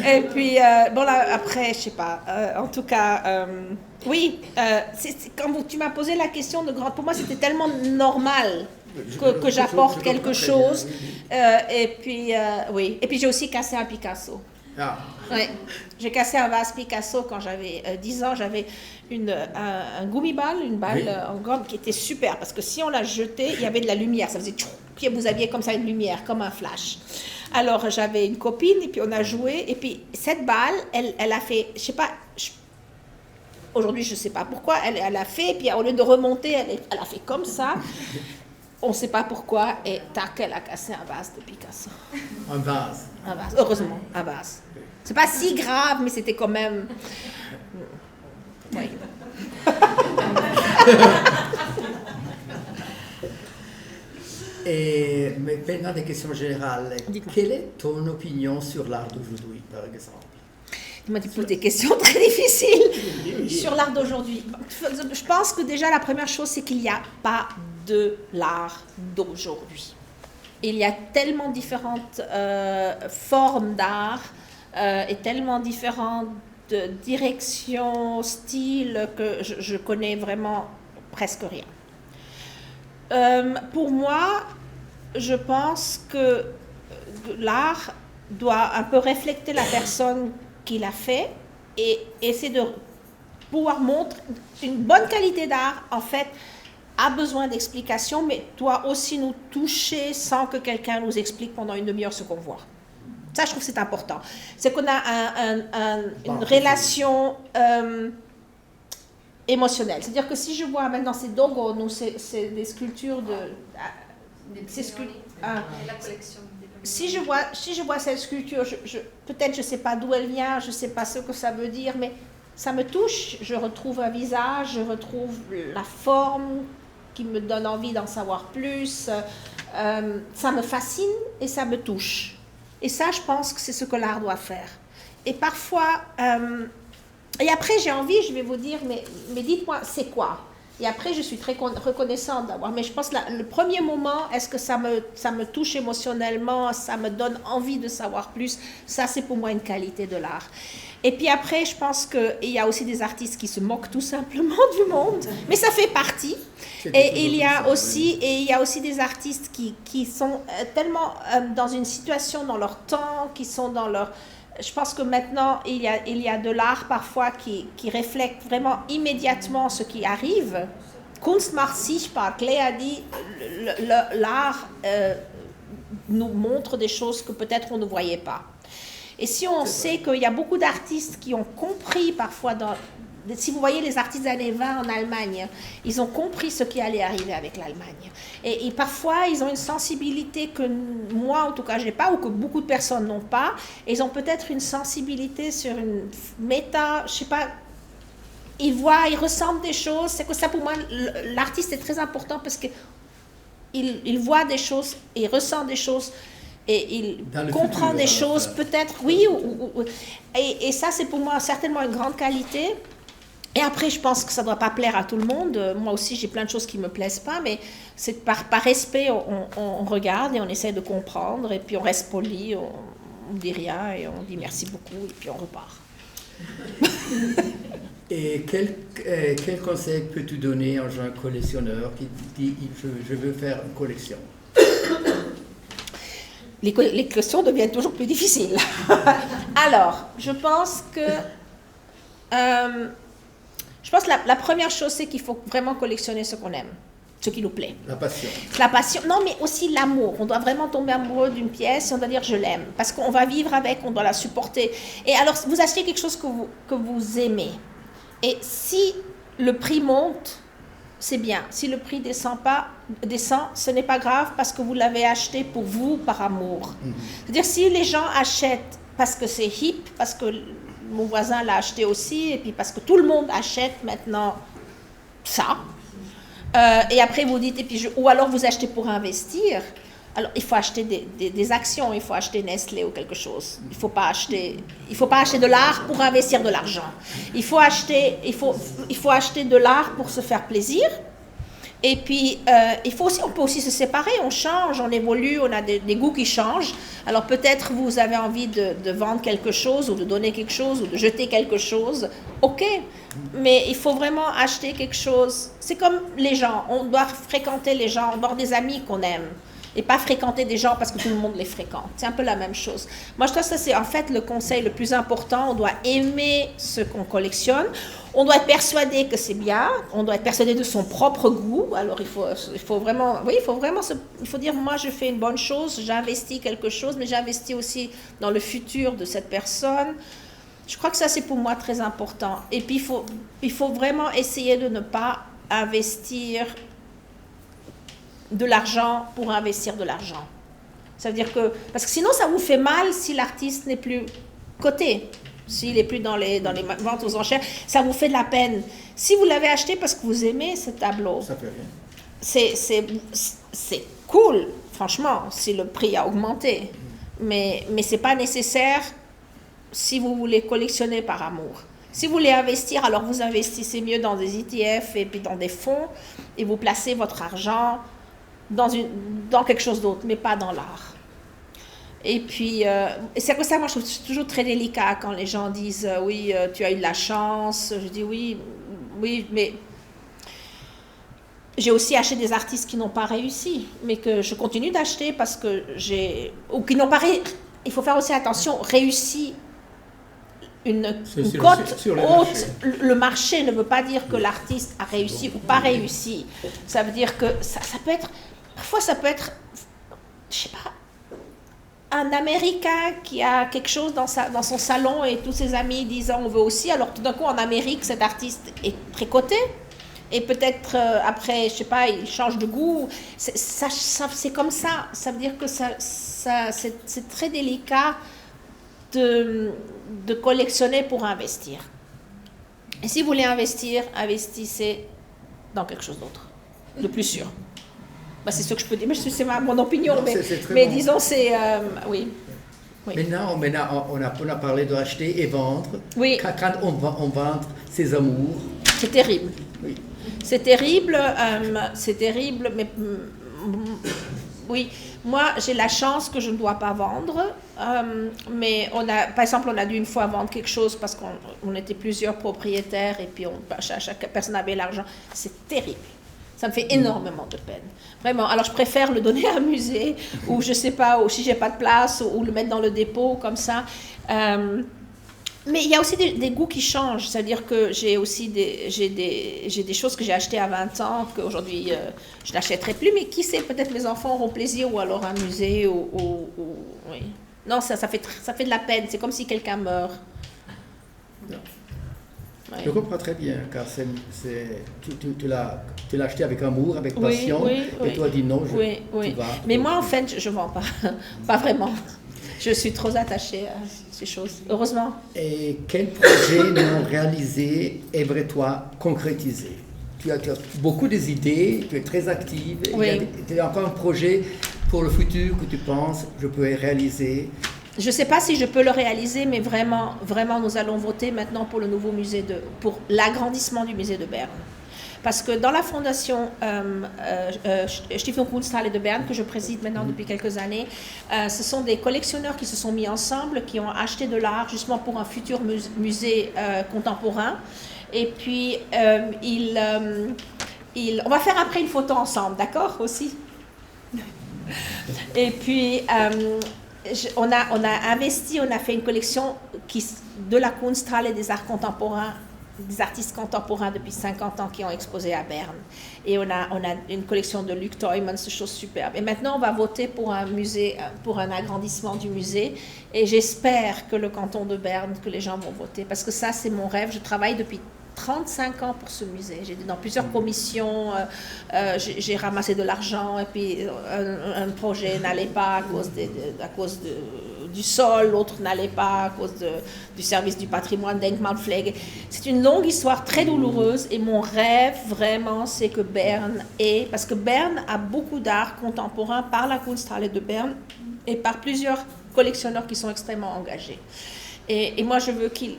Et puis, bon, là, après, je sais pas. En tout cas, oui, quand tu m'as posé la question de pour moi, c'était tellement normal que j'apporte quelque chose. Et puis, oui. Et puis, j'ai aussi cassé un Picasso. Ah. Ouais. J'ai cassé un vase Picasso quand j'avais 10 ans. J'avais un gummiball, une balle en gomme qui était super parce que si on la jetait, il y avait de la lumière. Ça faisait tchou, puis vous aviez comme ça une lumière, comme un flash. Alors j'avais une copine et puis on a joué. Et puis cette balle, elle a fait, je sais pas, aujourd'hui je sais pas pourquoi, elle a fait, et puis au lieu de remonter, elle a fait comme ça. On ne sait pas pourquoi, et tac, elle a cassé un vase de Picasso. Un vase. Un vase, heureusement, un vase. C'est pas si grave, mais c'était quand même. Oui. Mais maintenant, des questions générales. Quelle est ton opinion sur l'art d'aujourd'hui, par exemple? Tu m'as posé des questions très difficiles sur l'art d'aujourd'hui. Je pense que déjà, la première chose, c'est qu'il n'y a pas de l'art d'aujourd'hui. Il y a tellement différentes formes d'art et tellement différentes directions, styles, que je connais vraiment presque rien. Pour moi, je pense que l'art doit un peu refléter la personne qui l'a fait et essayer de pouvoir montrer une bonne qualité d'art, en fait, a besoin d'explications, mais doit aussi nous toucher sans que quelqu'un nous explique pendant une demi-heure ce qu'on voit. Ça, je trouve que c'est important. C'est qu'on a une relation émotionnelle. C'est-à-dire que si je vois maintenant ces dogos, nous, c'est des sculptures de... la collection. Si je vois cette sculpture, peut-être je ne sais pas d'où elle vient, je ne sais pas ce que ça veut dire, mais ça me touche. Je retrouve un visage, je retrouve la forme qui me donne envie d'en savoir plus. Ça me fascine et ça me touche. Et ça, je pense que c'est ce que l'art doit faire. Et parfois... et après, j'ai envie, je vais vous dire, mais dites-moi, c'est quoi ? Et après, je suis très reconnaissante d'avoir. Mais je pense que le premier moment, est-ce que ça me touche émotionnellement, ça me donne envie de savoir plus, ça, c'est pour moi une qualité de l'art. Et puis après, je pense qu'il y a aussi des artistes qui se moquent tout simplement du monde, mais ça fait partie. Et il y a aussi des artistes qui sont tellement dans une situation dans leur temps, qui sont dans leur... je pense que maintenant, il y a de l'art parfois qui reflète vraiment immédiatement ce qui arrive. Kunst macht sichtbar. Klee a dit, l'art nous montre des choses que peut-être on ne voyait pas. Et si on sait qu'il y a beaucoup d'artistes qui ont compris parfois, si vous voyez les artistes des années 20 en Allemagne, ils ont compris ce qui allait arriver avec l'Allemagne. Et parfois, ils ont une sensibilité que moi, en tout cas, je n'ai pas, ou que beaucoup de personnes n'ont pas. Et ils ont peut-être une sensibilité sur une méta, je ne sais pas, ils ressentent des choses. C'est que ça, pour moi, l'artiste est très important parce qu'il voit des choses, il ressent des choses. Et il comprend des choses, peut-être, oui, et ça, c'est pour moi certainement une grande qualité. Et après, je pense que ça ne doit pas plaire à tout le monde. Moi aussi, j'ai plein de choses qui ne me plaisent pas, mais c'est par respect, on regarde et on essaie de comprendre, et puis on reste poli, on ne dit rien, et on dit merci beaucoup, et puis on repart. Et quel conseil peux-tu donner à un jeune collectionneur qui dit je veux faire une collection? Les questions deviennent toujours plus difficiles. Alors, je pense que la première chose, c'est qu'il faut vraiment collectionner ce qu'on aime, ce qui nous plaît. La passion. La passion, non, mais aussi l'amour. On doit vraiment tomber amoureux d'une pièce et on doit dire je l'aime. Parce qu'on va vivre avec, on doit la supporter. Et alors, vous achetez quelque chose que vous aimez. Et si le prix monte, c'est bien. Si le prix descend, ce n'est pas grave parce que vous l'avez acheté pour vous par amour. C'est-à-dire, si les gens achètent parce que c'est hip, parce que mon voisin l'a acheté aussi, et puis parce que tout le monde achète maintenant ça, et après vous dites, ou alors vous achetez pour investir, alors il faut acheter des actions, il faut acheter Nestlé ou quelque chose. Il faut pas acheter de l'art pour investir de l'argent. Il faut acheter de l'art pour se faire plaisir. Et puis, on peut aussi se séparer, on change, on évolue, on a des goûts qui changent. Alors peut-être vous avez envie de vendre quelque chose, ou de donner quelque chose, ou de jeter quelque chose. Ok, mais il faut vraiment acheter quelque chose. C'est comme les gens, on doit fréquenter les gens, on doit avoir des amis qu'on aime. Et pas fréquenter des gens parce que tout le monde les fréquente. C'est un peu la même chose. Moi, je trouve que ça, c'est en fait le conseil le plus important. On doit aimer ce qu'on collectionne. On doit être persuadé que c'est bien. On doit être persuadé de son propre goût. Alors, il faut dire, moi, je fais une bonne chose, j'investis quelque chose, mais j'investis aussi dans le futur de cette personne. Je crois que ça, c'est pour moi très important. Et puis, il faut vraiment essayer de ne pas investir de l'argent pour investir de l'argent. Ça veut dire que, parce que sinon ça vous fait mal si l'artiste n'est plus coté, s'il n'est plus dans les ventes aux enchères, ça vous fait de la peine. Si vous l'avez acheté parce que vous aimez ce tableau, ça fait rien. C'est cool, franchement, si le prix a augmenté, mais c'est pas nécessaire si vous voulez collectionner par amour. Si vous voulez investir, alors vous investissez mieux dans des ETF et puis dans des fonds, et vous placez votre argent dans quelque chose d'autre, mais pas dans l'art. Et puis, c'est pour ça, moi, je trouve c'est toujours très délicat quand les gens disent « Oui, tu as eu de la chance ». Je dis « Oui, mais j'ai aussi acheté des artistes qui n'ont pas réussi, mais que je continue d'acheter parce que ou qui n'ont pas il faut faire aussi attention, réussi une cote haute. Le marché ne veut pas dire que l'artiste a réussi ou pas réussi. Ça veut dire que ça peut être... Parfois, ça peut être, je sais pas, un Américain qui a quelque chose dans son salon et tous ses amis disent on veut aussi. Alors tout d'un coup, en Amérique, cet artiste est très coté. Et peut-être après, je sais pas, il change de goût. C'est comme ça. Ça veut dire que c'est très délicat de collectionner pour investir. Et si vous voulez investir, investissez dans quelque chose d'autre, de plus sûr. C'est ce que je peux dire, mais c'est mon opinion, non, mais bon. Disons, c'est... oui. Maintenant, on a parlé d'acheter et vendre. Oui. Quand on vend ses amours... C'est terrible. Oui. C'est terrible, mais... Oui, moi, j'ai la chance que je ne dois pas vendre, mais par exemple, on a dû une fois vendre quelque chose parce qu'on était plusieurs propriétaires et puis chaque personne avait l'argent. C'est terrible. Ça me fait énormément de peine. Vraiment. Alors, je préfère le donner à un musée, ou je sais pas, ou si j'ai pas de place, ou le mettre dans le dépôt, comme ça. Mais il y a aussi des goûts qui changent. C'est-à-dire que j'ai aussi des choses que j'ai achetées à 20 ans, qu'aujourd'hui, je n'achèterai plus. Mais qui sait, peut-être mes enfants auront plaisir, ou alors un musée, oui. Non, ça fait de la peine. C'est comme si quelqu'un meurt. Ouais. Je comprends très bien, car tu l'as acheté avec amour, avec passion, et toi dis non, tu vas. Mais moi, en fait, je ne vends pas. Pas vraiment. Je suis trop attachée à ces choses, heureusement. Et quel projet non réalisé aimerais-toi concrétiser? Tu as beaucoup d'idées, tu es très active. Tu as encore un projet pour le futur que tu penses, je peux réaliser? Je ne sais pas si je peux le réaliser, mais vraiment, nous allons voter maintenant pour le nouveau musée pour l'agrandissement du musée de Berne. Parce que dans la fondation Stiftung Kunsthalle de Berne, que je préside maintenant depuis quelques années, ce sont des collectionneurs qui se sont mis ensemble, qui ont acheté de l'art justement pour un futur musée contemporain. Et puis, on va faire après une photo ensemble, d'accord, aussi? Et puis... on a investi, on a fait une collection de la Kunsthalle et des arts contemporains, des artistes contemporains depuis 50 ans qui ont exposé à Berne. Et on a une collection de Luc Teuymans, de choses superbes. Et maintenant, on va voter pour un musée, pour un agrandissement du musée. Et j'espère que le canton de Berne, que les gens vont voter. Parce que ça, c'est mon rêve. Je travaille depuis 35 ans pour ce musée. J'étais dans plusieurs commissions, j'ai ramassé de l'argent et puis un projet n'allait pas à cause du sol, l'autre n'allait pas à cause du service du patrimoine, Denkmalpflege. C'est une longue histoire très douloureuse et mon rêve vraiment c'est que Berne parce que Berne a beaucoup d'art contemporain par la Kunsthalle de Berne et par plusieurs collectionneurs qui sont extrêmement engagés. Et moi, je veux qu'il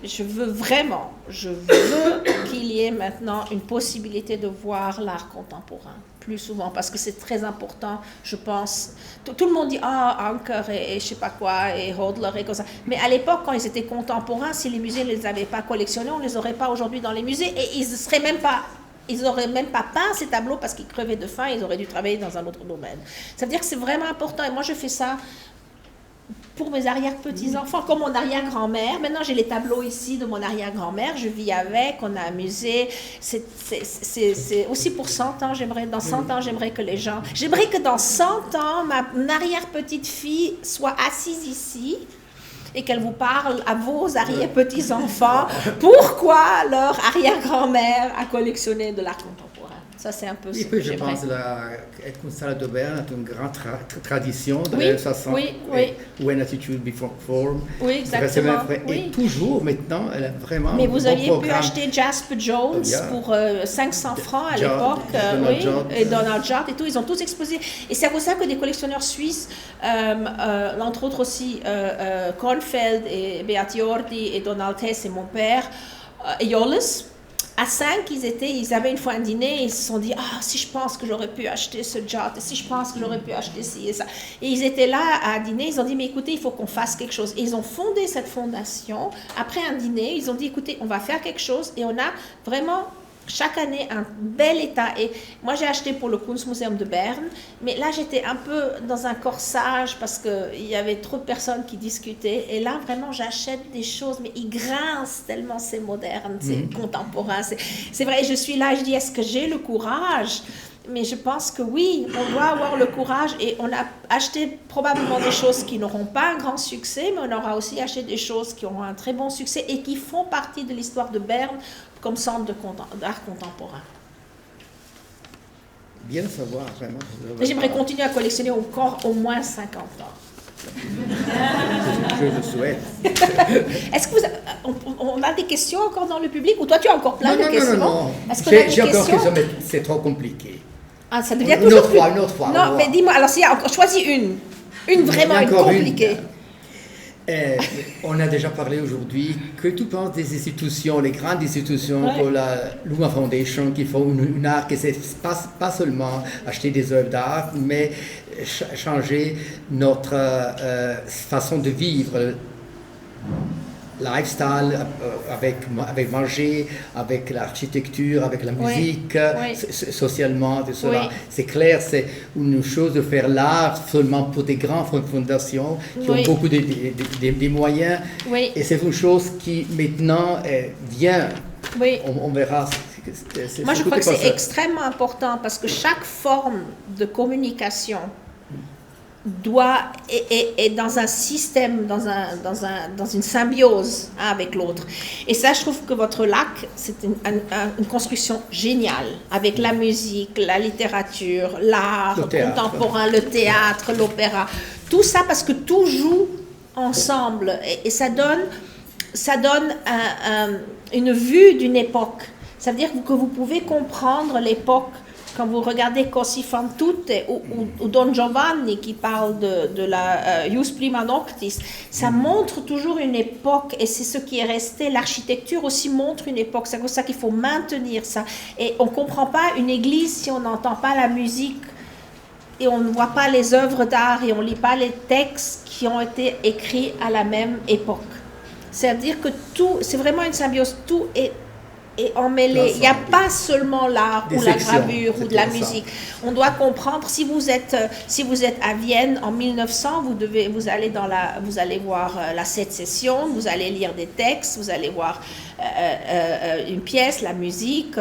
y ait maintenant une possibilité de voir l'art contemporain plus souvent, parce que c'est très important, je pense. Tout le monde dit « Ah, Anker et je sais pas quoi, et Hodler et comme ça ». Mais à l'époque, quand ils étaient contemporains, si les musées ne les avaient pas collectionnés, on ne les aurait pas aujourd'hui dans les musées, et ils n'auraient même pas peint ces tableaux parce qu'ils crevaient de faim, ils auraient dû travailler dans un autre domaine. Ça veut dire que c'est vraiment important, et moi, je fais ça pour mes arrière-petits-enfants, comme mon arrière-grand-mère. Maintenant, j'ai les tableaux ici de mon arrière-grand-mère, je vis avec, on a un musée. C'est aussi pour 100 ans, dans 100 ans, j'aimerais que dans 100 ans, ma arrière-petite-fille soit assise ici et qu'elle vous parle à vos arrière-petits-enfants pourquoi leur arrière-grand-mère a collectionné de l'art contemporain. Ça, c'est un peu ce que je pense que la Kunsthalle de Berne est une grande tradition de oui, 60 oui. When Attitude Before Form. Oui, exactement. Et toujours maintenant, elle a vraiment mais vous aviez programme. Pu acheter Jasper Jones pour 500 francs à l'époque, et Donald Judd et tout, ils ont tous exposé. Et c'est pour ça que des collectionneurs suisses, entre autres aussi Kornfeld et Beat Jordi et Donald Hess et mon père, et Jolles, à 5, ils avaient une fois un dîner et ils se sont dit « Ah, si je pense que j'aurais pu acheter ce Judd, et si je pense que j'aurais pu acheter ci et ça. » Et ils étaient là à dîner, ils ont dit « Mais écoutez, il faut qu'on fasse quelque chose. » Et ils ont fondé cette fondation. Après un dîner, ils ont dit « Écoutez, on va faire quelque chose. » Et on a vraiment... chaque année un bel état. Et moi, j'ai acheté pour le Kunstmuseum de Berne, mais là, j'étais un peu dans un corsage parce qu'il y avait trop de personnes qui discutaient. Et là, vraiment, j'achète des choses, mais ils grincent tellement, c'est moderne, c'est contemporain. C'est vrai, je suis là, je dis, est-ce que j'ai le courage ? Mais je pense que oui, on doit avoir le courage et on a acheté probablement des choses qui n'auront pas un grand succès, mais on aura aussi acheté des choses qui auront un très bon succès et qui font partie de l'histoire de Berne comme centre d'art contemporain. Bien savoir, vraiment. J'aimerais continuer à collectionner encore au moins 50 ans. Je le souhaite. Est-ce que on a des questions encore dans le public ou toi tu as encore plein de questions? Non. Est-ce qu'on a des j'ai encore questions? questions, mais c'est trop compliqué. Ah, ça devient toujours plus... Une autre fois. Non, mais dis-moi, alors s'il y a encore... Choisis une vraiment compliquée. On a déjà parlé aujourd'hui que tu penses des institutions, les grandes institutions comme la Luma Foundation qui font une art qui ne pas seulement acheter des œuvres d'art, mais changer notre façon de vivre. lifestyle, avec manger, avec l'architecture, avec la musique, socialement, tout cela. Oui. C'est clair, c'est une chose de faire l'art seulement pour des grandes fondations qui ont beaucoup des moyens. Oui. Et c'est une chose qui maintenant vient. Oui. On verra. Moi, je crois que c'est extrêmement important parce que chaque forme de communication est dans un système, dans une symbiose avec l'autre. Et ça, je trouve que votre lac, c'est une construction géniale avec la musique, la littérature, l'art contemporain, le théâtre, l'opéra. Tout ça parce que tout joue ensemble et ça donne une vue d'une époque. Ça veut dire que vous pouvez comprendre l'époque quand vous regardez Così fan tutte ou Don Giovanni qui parle de la Ius prima noctis. Ça montre toujours une époque et c'est ce qui est resté. L'architecture aussi montre une époque. C'est pour ça qu'il faut maintenir ça. Et on ne comprend pas une église si on n'entend pas la musique et on ne voit pas les œuvres d'art et on ne lit pas les textes qui ont été écrits à la même époque. C'est-à-dire que tout, c'est vraiment une symbiose, tout est emmêlé. Il n'y a pas seulement l'art ou la gravure ou de la musique. On doit comprendre, si vous êtes à Vienne en 1900, vous allez voir la Sécession, vous allez lire des textes, vous allez voir une pièce, la musique,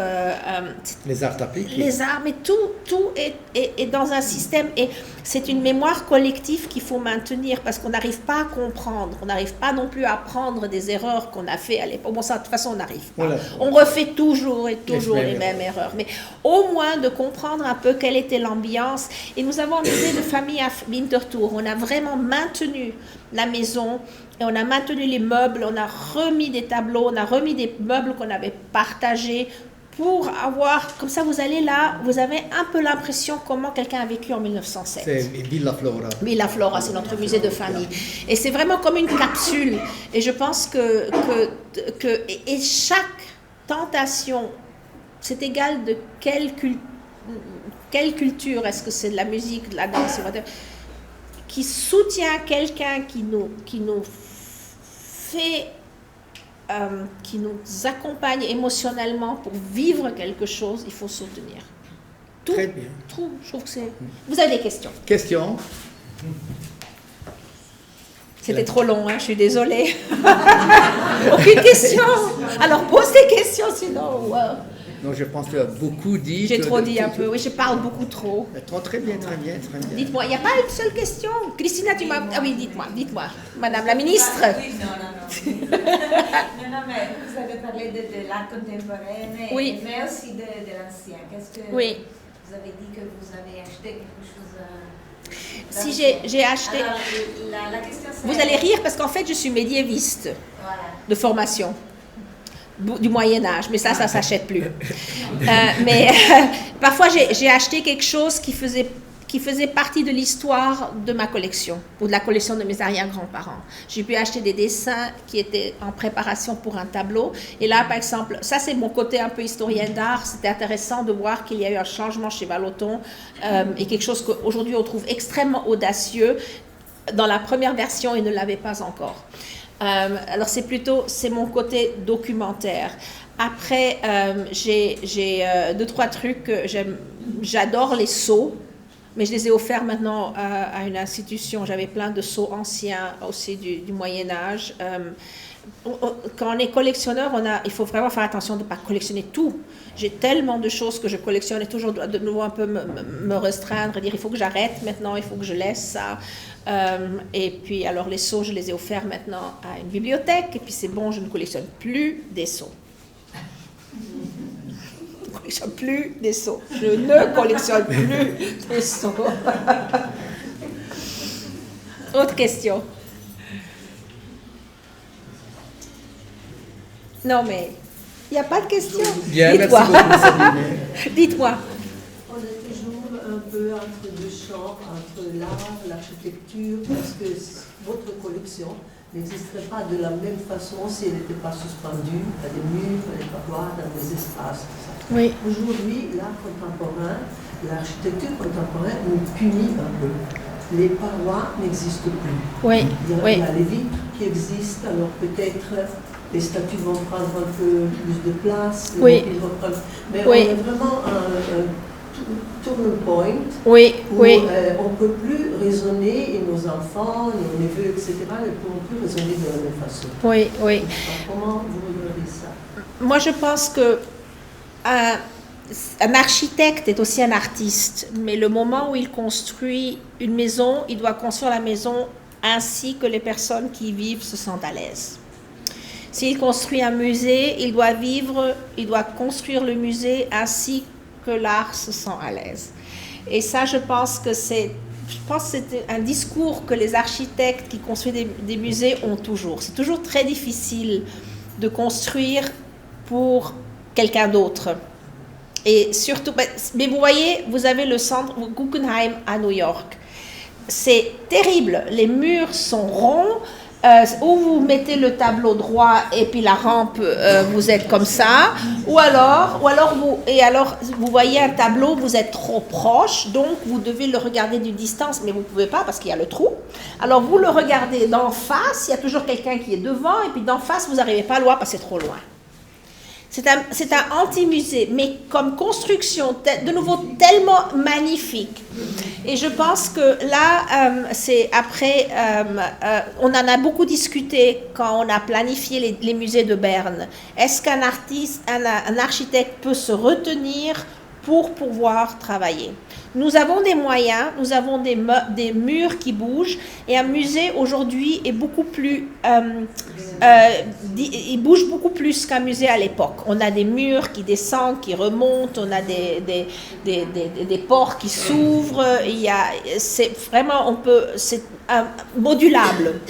les arts appliqués. Les arts, mais tout est dans un système et c'est une mémoire collective qu'il faut maintenir parce qu'on n'arrive pas à comprendre, on n'arrive pas non plus à apprendre des erreurs qu'on a fait à l'époque. Bon, ça, de toute façon, on n'arrive pas. Voilà. On refait toujours les mêmes erreurs, mais au moins de comprendre un peu quelle était l'ambiance. Et nous avons un musée de famille à Winterthur. On a vraiment maintenu la maison. Et on a maintenu les meubles, on a remis des tableaux, on a remis des meubles qu'on avait partagés pour avoir, comme ça vous allez là, vous avez un peu l'impression comment quelqu'un a vécu en 1907. C'est Villa Flora. Villa Flora, c'est notre musée de famille. Et c'est vraiment comme une capsule. Et je pense que chaque tentation, c'est égal de quelle culture, est-ce que c'est de la musique, de la danse, qui soutient quelqu'un qui nous accompagne émotionnellement pour vivre quelque chose, il faut soutenir. Très bien. Je trouve que c'est... Vous avez des questions? Questions? C'était trop long, hein, je suis désolée. Aucune question. Alors pose des questions, sinon... Non, je pense que tu as beaucoup dit. J'ai trop dit un peu, oui, je parle beaucoup trop. Très bien. Dites-moi, il n'y a pas une seule question? Christina, tu m'as... Ah oui, dites-moi, Madame la ministre. Oui, non, mais vous avez parlé de l'art contemporain, mais aussi de l'ancien. Qu'est-ce que vous avez dit que vous avez acheté quelque chose Si j'ai acheté... Alors, la question c'est... Vous allez rire parce qu'en fait, je suis médiéviste de formation. Du Moyen-Âge, mais ça s'achète plus. Mais parfois, j'ai acheté quelque chose qui faisait partie de l'histoire de ma collection ou de la collection de mes arrière-grands-parents. J'ai pu acheter des dessins qui étaient en préparation pour un tableau. Et là, par exemple, ça c'est mon côté un peu historien d'art. C'était intéressant de voir qu'il y a eu un changement chez Vallotton et quelque chose qu'aujourd'hui on trouve extrêmement audacieux. Dans la première version, il ne l'avait pas encore. Alors c'est mon côté documentaire. Après, j'ai 2-3 trucs. J'adore les sceaux, mais je les ai offerts maintenant à une institution. J'avais plein de sceaux anciens aussi du Moyen-Âge. Quand on est collectionneur, il faut vraiment faire attention de ne pas collectionner tout. J'ai tellement de choses que je collectionne et toujours de nouveau un peu me restreindre, dire il faut que j'arrête maintenant, il faut que je laisse ça. Et puis alors les sceaux, je les ai offerts maintenant à une bibliothèque et puis c'est bon, je ne collectionne plus des sceaux. Je ne collectionne plus des sceaux. Je ne collectionne plus des sceaux. Autre question? Non mais, il n'y a pas de question. Bien, dites-moi. Merci beaucoup, Sabine. Dites-moi. On est toujours un peu entre deux champs, entre l'art, l'architecture, parce que votre collection n'existerait pas de la même façon si elle n'était pas suspendue à des murs, à des parois, dans des espaces. Oui. Aujourd'hui, l'art contemporain, l'architecture contemporaine nous punit un peu. les parois n'existent plus. Oui, Il y a les vitres qui existent, alors peut-être les statues vont prendre un peu plus de place. Oui. Mais on est vraiment un turning point où on ne peut plus raisonner, et nos enfants, nos neveux, etc., ne pourront plus raisonner de la même façon. Oui. Alors, comment vous regardez ça? Moi, je pense que un architecte est aussi un artiste, mais le moment où il construit une maison, il doit construire la maison ainsi que les personnes qui y vivent se sentent à l'aise. S'il construit un musée, il doit construire le musée ainsi que l'art se sent à l'aise. Et ça, je pense que c'est un discours que les architectes qui construisent des musées ont toujours. C'est toujours très difficile de construire pour quelqu'un d'autre. Et surtout, mais vous voyez, vous avez le centre Guggenheim à New York. C'est terrible, les murs sont ronds, où vous mettez le tableau droit et puis la rampe, vous êtes comme ça, ou alors vous voyez un tableau, vous êtes trop proche, donc vous devez le regarder d'une distance, mais vous ne pouvez pas parce qu'il y a le trou. Alors vous le regardez d'en face, il y a toujours quelqu'un qui est devant, et puis d'en face, vous n'arrivez pas à le voir parce que c'est trop loin. C'est un anti-musée, mais comme construction, de nouveau, tellement magnifique. Et je pense que là, on en a beaucoup discuté quand on a planifié les musées de Berne. Est-ce qu'un artiste, un architecte peut se retenir pour pouvoir travailler? Nous avons des moyens, nous avons des murs qui bougent, et un musée aujourd'hui est beaucoup plus, il bouge beaucoup plus qu'un musée à l'époque. On a des murs qui descendent, qui remontent, on a des ports qui s'ouvrent. C'est vraiment, c'est modulable.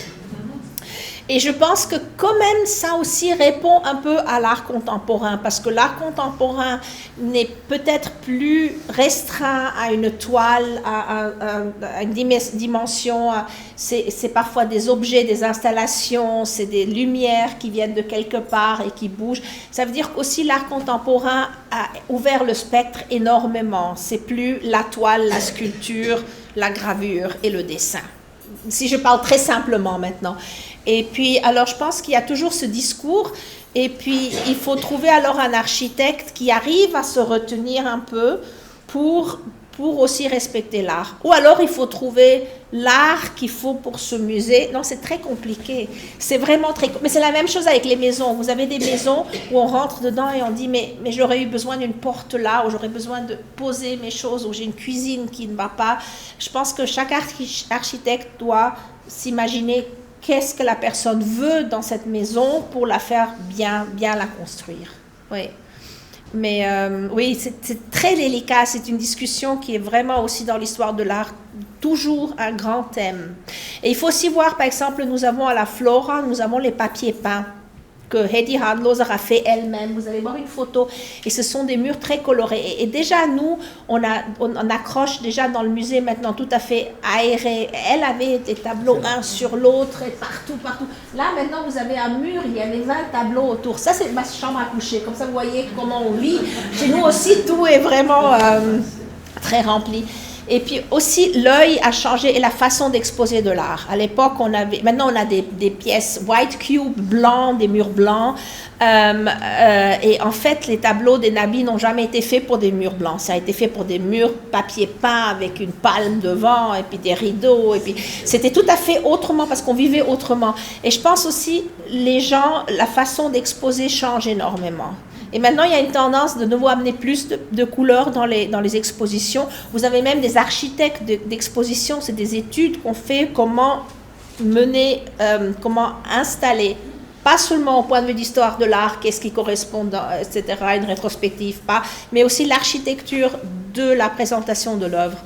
Et je pense que quand même ça aussi répond un peu à l'art contemporain, parce que l'art contemporain n'est peut-être plus restreint à une toile, à une dimension, c'est parfois des objets, des installations, c'est des lumières qui viennent de quelque part et qui bougent. Ça veut dire qu'aussi l'art contemporain a ouvert le spectre énormément. C'est plus la toile, la sculpture, la gravure et le dessin. Si je parle très simplement maintenant. Et puis, alors, je pense qu'il y a toujours ce discours, et puis il faut trouver alors un architecte qui arrive à se retenir un peu pour aussi respecter l'art. Ou alors, il faut trouver l'art qu'il faut pour ce musée. Non, c'est très compliqué. C'est vraiment très... Mais c'est la même chose avec les maisons. Vous avez des maisons où on rentre dedans et on dit, mais j'aurais eu besoin d'une porte là, ou j'aurais besoin de poser mes choses, ou j'ai une cuisine qui ne va pas. Je pense que chaque architecte doit s'imaginer qu'est-ce que la personne veut dans cette maison pour la faire bien la construire. Oui. Mais oui, c'est très délicat. C'est une discussion qui est vraiment aussi dans l'histoire de l'art toujours un grand thème. Et il faut aussi voir, par exemple, nous avons à la Flora, nous avons les papiers peints que Hedy Hadloser a fait elle-même. Vous allez voir une photo, et ce sont des murs très colorés. Et déjà, nous, on accroche déjà dans le musée maintenant tout à fait aéré. Elle avait des tableaux un sur l'autre, et partout. Là, maintenant, vous avez un mur, il y avait 20 tableaux autour. Ça, c'est ma chambre à coucher. Comme ça, vous voyez comment on vit. Chez nous aussi, tout est vraiment très rempli. Et puis aussi, l'œil a changé et la façon d'exposer de l'art. À l'époque, maintenant on a des pièces white cube blancs, des murs blancs. Et en fait, les tableaux des Nabis n'ont jamais été faits pour des murs blancs. Ça a été fait pour des murs papier peint avec une palme devant et puis des rideaux. Et puis c'était tout à fait autrement parce qu'on vivait autrement. Et je pense aussi, les gens, la façon d'exposer change énormément. Et maintenant, il y a une tendance de nouveau amener plus de couleurs dans les expositions. Vous avez même des architectes d'exposition, c'est des études qu'on fait, comment installer, pas seulement au point de vue d'histoire de l'art, qu'est-ce qui correspond, etc., une rétrospective, mais aussi l'architecture de la présentation de l'œuvre.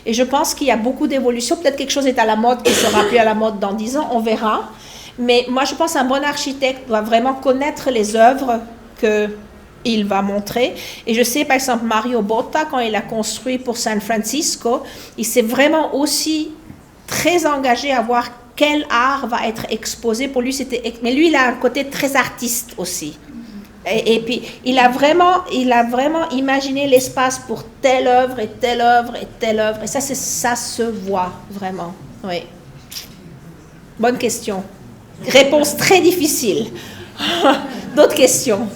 Et je pense qu'il y a beaucoup d'évolutions. Peut-être quelque chose est à la mode qui sera plus à la mode dans 10 ans, on verra. Mais moi, je pense qu'un bon architecte doit vraiment connaître les œuvres qu'il va montrer. Et je sais, par exemple, Mario Botta, quand il a construit pour San Francisco, il s'est vraiment aussi très engagé à voir quel art va être exposé. Pour lui, mais lui, il a un côté très artiste aussi. Et puis, il a vraiment imaginé l'espace pour telle œuvre et telle œuvre et telle œuvre. Et ça se voit vraiment. Oui. Bonne question. Réponse très difficile. D'autres questions?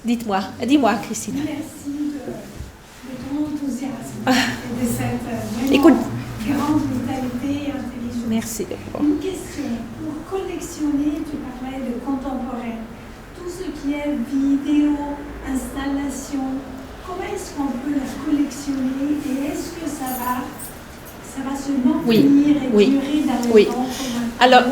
Dis-moi, Christine. Merci de ton enthousiasme et de cette grande vitalité et intelligence. Merci. Une question. Pour collectionner, tu parlais de contemporain. Tout ce qui est vidéo, installation, comment est-ce qu'on peut la collectionner et est-ce que ça va seulement finir et durer dans le temps? Alors,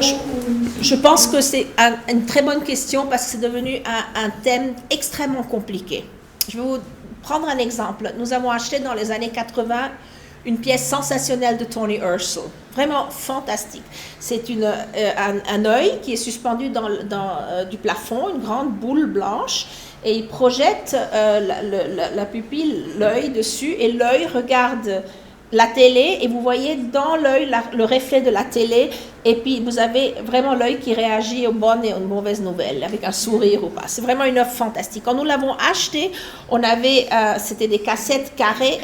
je pense que c'est une très bonne question parce que c'est devenu un thème extrêmement compliqué. Je vais vous prendre un exemple. Nous avons acheté dans les années 80 une pièce sensationnelle de Tony Ursel, vraiment fantastique. C'est un œil qui est suspendu du plafond, une grande boule blanche, et il projette la pupille, l'œil dessus, et l'œil regarde la télé, et vous voyez dans l'œil le reflet de la télé, et puis vous avez vraiment l'œil qui réagit aux bonnes et aux mauvaises nouvelles, avec un sourire ou pas. C'est vraiment une œuvre fantastique. Quand nous l'avons acheté, on avait, c'était des cassettes carrées,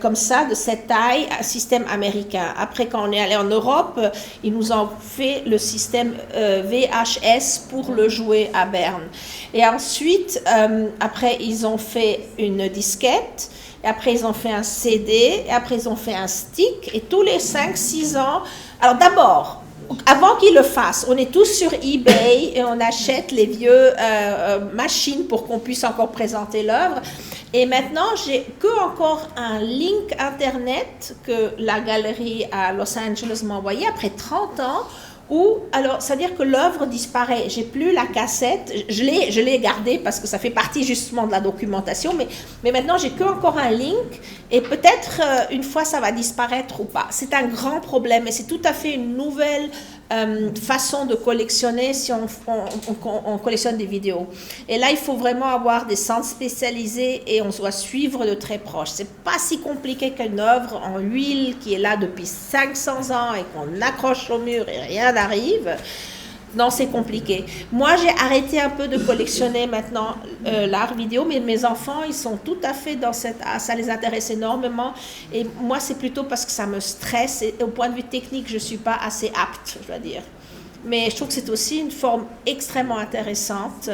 comme ça, de cette taille, un système américain. Après, quand on est allé en Europe, ils nous ont fait le système VHS pour le jouer à Berne. Et ensuite, après, ils ont fait une disquette. Et après, ils ont fait un CD, et après, ils ont fait un stick, et tous les 5-6 ans... Alors d'abord, avant qu'ils le fassent, on est tous sur eBay, et on achète les vieux machines pour qu'on puisse encore présenter l'œuvre. Et maintenant, j'ai encore un link Internet que la galerie à Los Angeles m'a envoyé après 30 ans, alors, c'est-à-dire que l'œuvre disparaît. J'ai plus la cassette, je l'ai gardée parce que ça fait partie justement de la documentation, mais maintenant j'ai encore un link et peut-être une fois ça va disparaître ou pas. C'est un grand problème et c'est tout à fait une nouvelle façon de collectionner si on collectionne des vidéos. Et là, il faut vraiment avoir des centres spécialisés et on doit suivre de très proche. C'est pas si compliqué qu'une œuvre en huile qui est là depuis 500 ans et qu'on accroche au mur et rien n'arrive. Non, c'est compliqué. Moi, j'ai arrêté un peu de collectionner maintenant l'art vidéo, mais mes enfants, ils sont tout à fait dans ça les intéresse énormément. Et moi, c'est plutôt parce que ça me stresse. Et au point de vue technique, je ne suis pas assez apte, je dois dire. Mais je trouve que c'est aussi une forme extrêmement intéressante.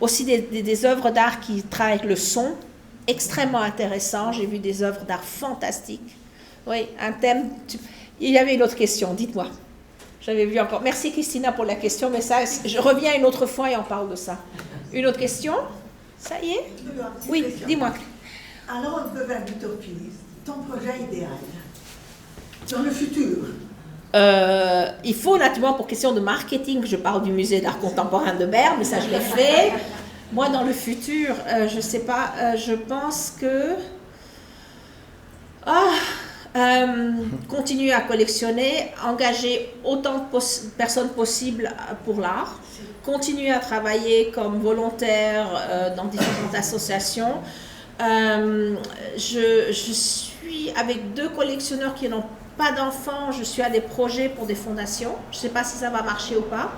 Aussi des œuvres d'art qui travaillent avec le son, extrêmement intéressant. J'ai vu des œuvres d'art fantastiques. Oui, un thème... Il y avait une autre question, dites-moi. J'avais vu encore. Merci Christina pour la question, mais ça, je reviens une autre fois et on parle de ça. Une autre question? Ça y est? Oui, dis-moi. Alors, on peut faire l'utopie. Ton projet idéal dans le futur? Il faut naturellement, pour question de marketing, que je parle du musée d'art contemporain de Berne, mais ça je l'ai fait. Moi, dans le futur, je ne sais pas, je pense que... continuer à collectionner, engager autant de personnes possibles pour l'art, continuer à travailler comme volontaire dans différentes associations. Je suis avec 2 collectionneurs qui n'ont pas d'enfants, je suis à des projets pour des fondations. Je ne sais pas si ça va marcher ou pas.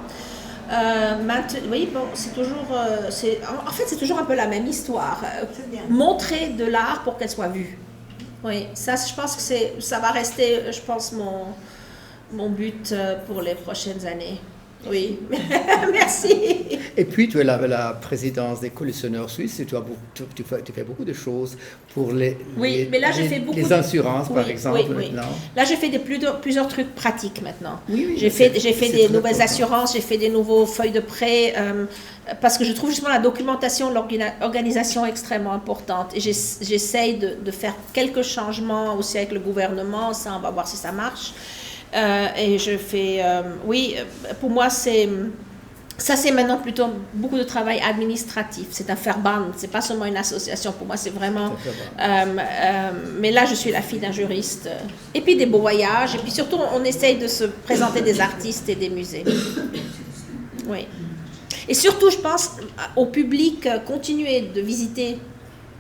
Oui, bon, c'est toujours, en fait, c'est toujours un peu la même histoire. Montrer de l'art pour qu'elle soit vue. Oui, ça, je pense que ça va rester, je pense, mon but pour les prochaines années. Oui, merci. Et puis, tu es la présidence des collectionneurs suisses et tu fais beaucoup de choses pour les assurances, par exemple, maintenant. Là, j'ai fait plusieurs trucs pratiques maintenant. J'ai fait des nouvelles assurances, j'ai fait des nouveaux feuilles de prêt, parce que je trouve justement la documentation, l'organisation extrêmement importante. Et j'essaye de faire quelques changements aussi avec le gouvernement, ça, on va voir si ça marche. Et je fais, pour moi, c'est maintenant plutôt beaucoup de travail administratif. C'est un Verband, c'est pas seulement une association. Pour moi, c'est vraiment. Mais là, je suis la fille d'un juriste. Et puis des beaux voyages. Et puis surtout, on essaye de se présenter des artistes et des musées. Oui. Et surtout, je pense au public, continuer de visiter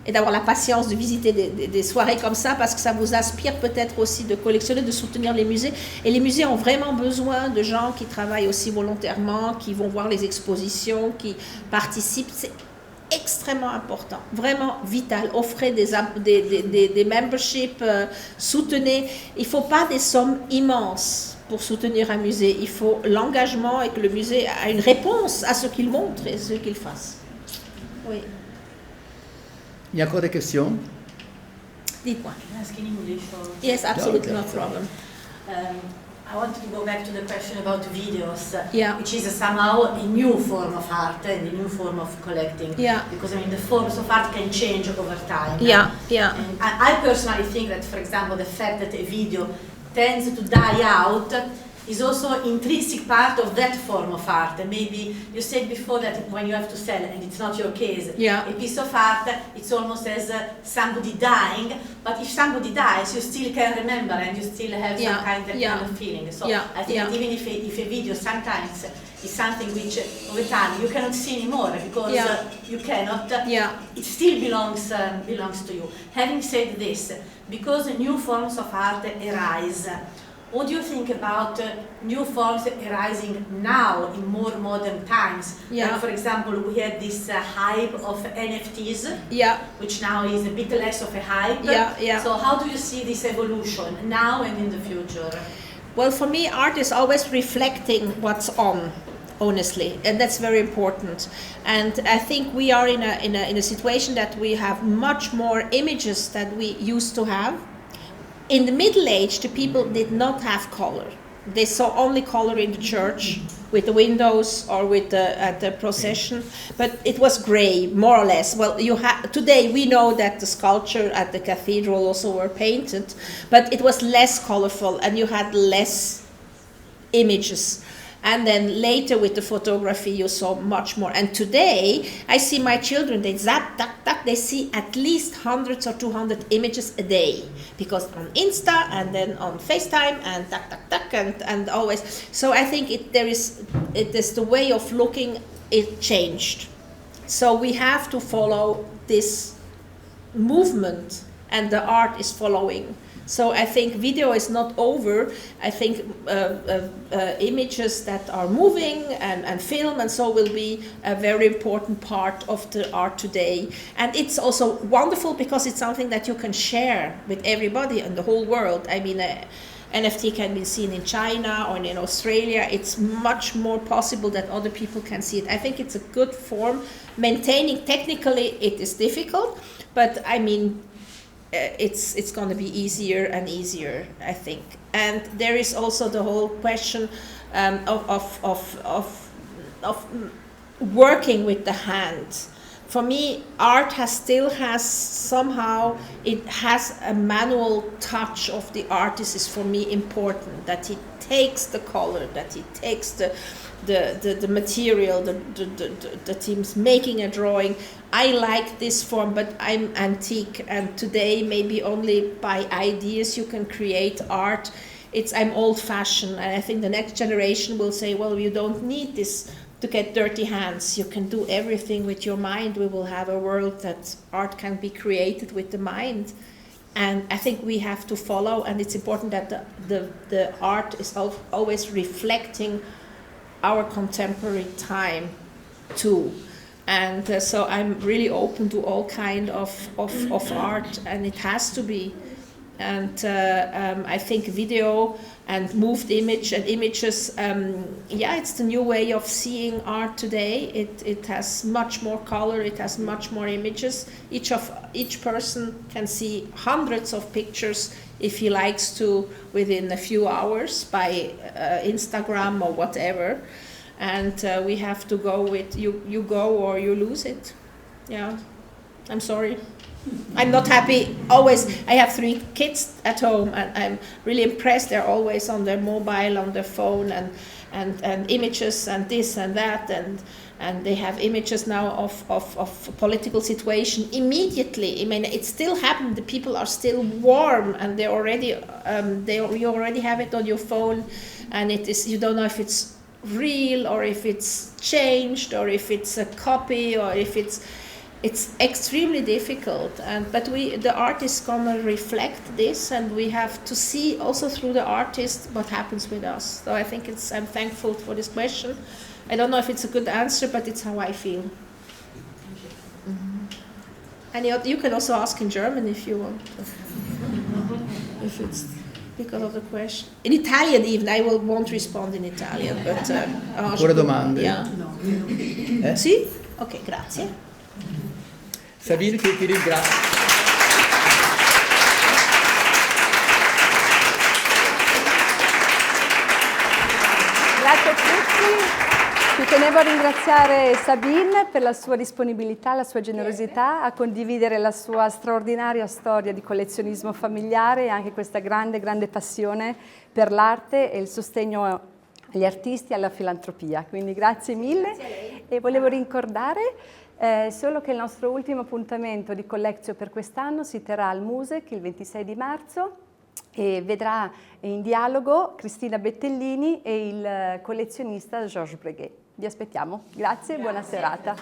et d'avoir la patience de visiter des soirées comme ça, parce que ça vous inspire peut-être aussi de collectionner, de soutenir les musées. Et les musées ont vraiment besoin de gens qui travaillent aussi volontairement, qui vont voir les expositions, qui participent. C'est extrêmement important, vraiment vital. Offrez des memberships, soutenez. Il ne faut pas des sommes immenses pour soutenir un musée. Il faut l'engagement et que le musée a une réponse à ce qu'il montre et ce qu'il fasse. Oui. Il y a encore des questions? Dites-moi. Ask in English or... Yes, absolutely, no problem. I wanted to go back to the question about videos, yeah. which is somehow a new form of art and a new form of collecting. Yeah. Because I mean, the forms of art can change over time. Yeah, yeah. And I personally think that, for example, the fact that a video tends to die out is also an intrinsic part of that form of art. And maybe you said before that when you have to sell, and it's not your case, a piece of art, it's almost as somebody dying, but if somebody dies, you still can remember and you still have some kind of feeling. So I think that even if a video sometimes is something which over time you cannot see anymore because you cannot, it still belongs to you. Having said this, because new forms of art arise, what do you think about new forms arising now in more modern times? Like, for example, we had this hype of NFTs, which now is a bit less of a hype. So how do you see this evolution now and in the future? Well, for me, art is always reflecting what's on, honestly, and that's very important. And I think we are in a situation that we have much more images than we used to have. In the Middle Age, the people did not have color. They saw only color in the church with the windows or with at the procession, but it was gray, more or less. Well, today we know that the sculpture at the cathedral also were painted, but it was less colorful and you had less images. And then later with the photography, you saw much more. And today, I see my children, they zap, tuck, tuck, they see at least hundreds or 200 images a day. Because on Insta and then on FaceTime and tuck, tuck, tuck, and always. So I think it is the way of looking, it changed. So we have to follow this movement, and the art is following. So I think video is not over. I think images that are moving and film and so will be a very important part of the art today. And it's also wonderful because it's something that you can share with everybody in the whole world. I mean, NFT can be seen in China or in Australia. It's much more possible that other people can see it. I think it's a good form. Maintaining technically it is difficult, but I mean, it's going to be easier and easier, I think. And there is also the whole question of working with the hand. For me, art still has somehow, it has a manual touch of the artist is for me important, that he takes the color, that he takes the material, the team's making a drawing. I like this form, but I'm antique, and today maybe only by ideas you can create art. I'm old-fashioned, and I think the next generation will say, well, you don't need this to get dirty hands. You can do everything with your mind. We will have a world that art can be created with the mind. And I think we have to follow, and it's important that the art is always reflecting our contemporary time too. And so I'm really open to all kind of art, and it has to be. And I think video and moved image and images, it's the new way of seeing art today. It has much more color, it has much more images. Each person can see hundreds of pictures if he likes to within a few hours by Instagram or whatever. And we have to go with you go or you lose it. Yeah, I'm sorry. I'm not happy always. I have 3 kids at home, and I'm really impressed. They're always on their mobile, on their phone, and images and this and that, and they have images now of political situation immediately. I mean, it still happened. The people are still warm, and you already have it on your phone, and it is, you don't know if it's real or if it's changed or if it's a copy or if it's. it's extremely difficult, but the artists gonna reflect this, and we have to see also through the artist what happens with us. So I think I'm thankful for this question. I don't know if it's a good answer, but it's how I feel. And you can also ask in German if you want. If it's because of the question. In Italian even, I won't respond in Italian, but... Pure domande? Yeah. Sì? Ok, grazie. Sabine, che ti ringrazio. Grazie a tutti. Ci tenevo a ringraziare Sabine per la sua disponibilità, la sua generosità a condividere la sua straordinaria storia di collezionismo familiare e anche questa grande, grande passione per l'arte e il sostegno agli artisti e alla filantropia. Quindi grazie mille. E volevo ricordare solo che il nostro ultimo appuntamento di Collectio per quest'anno si terrà al Musec il 26 di marzo e vedrà in dialogo Cristina Bettellini e il collezionista Georges Breguet. Vi aspettiamo. Grazie e buona serata.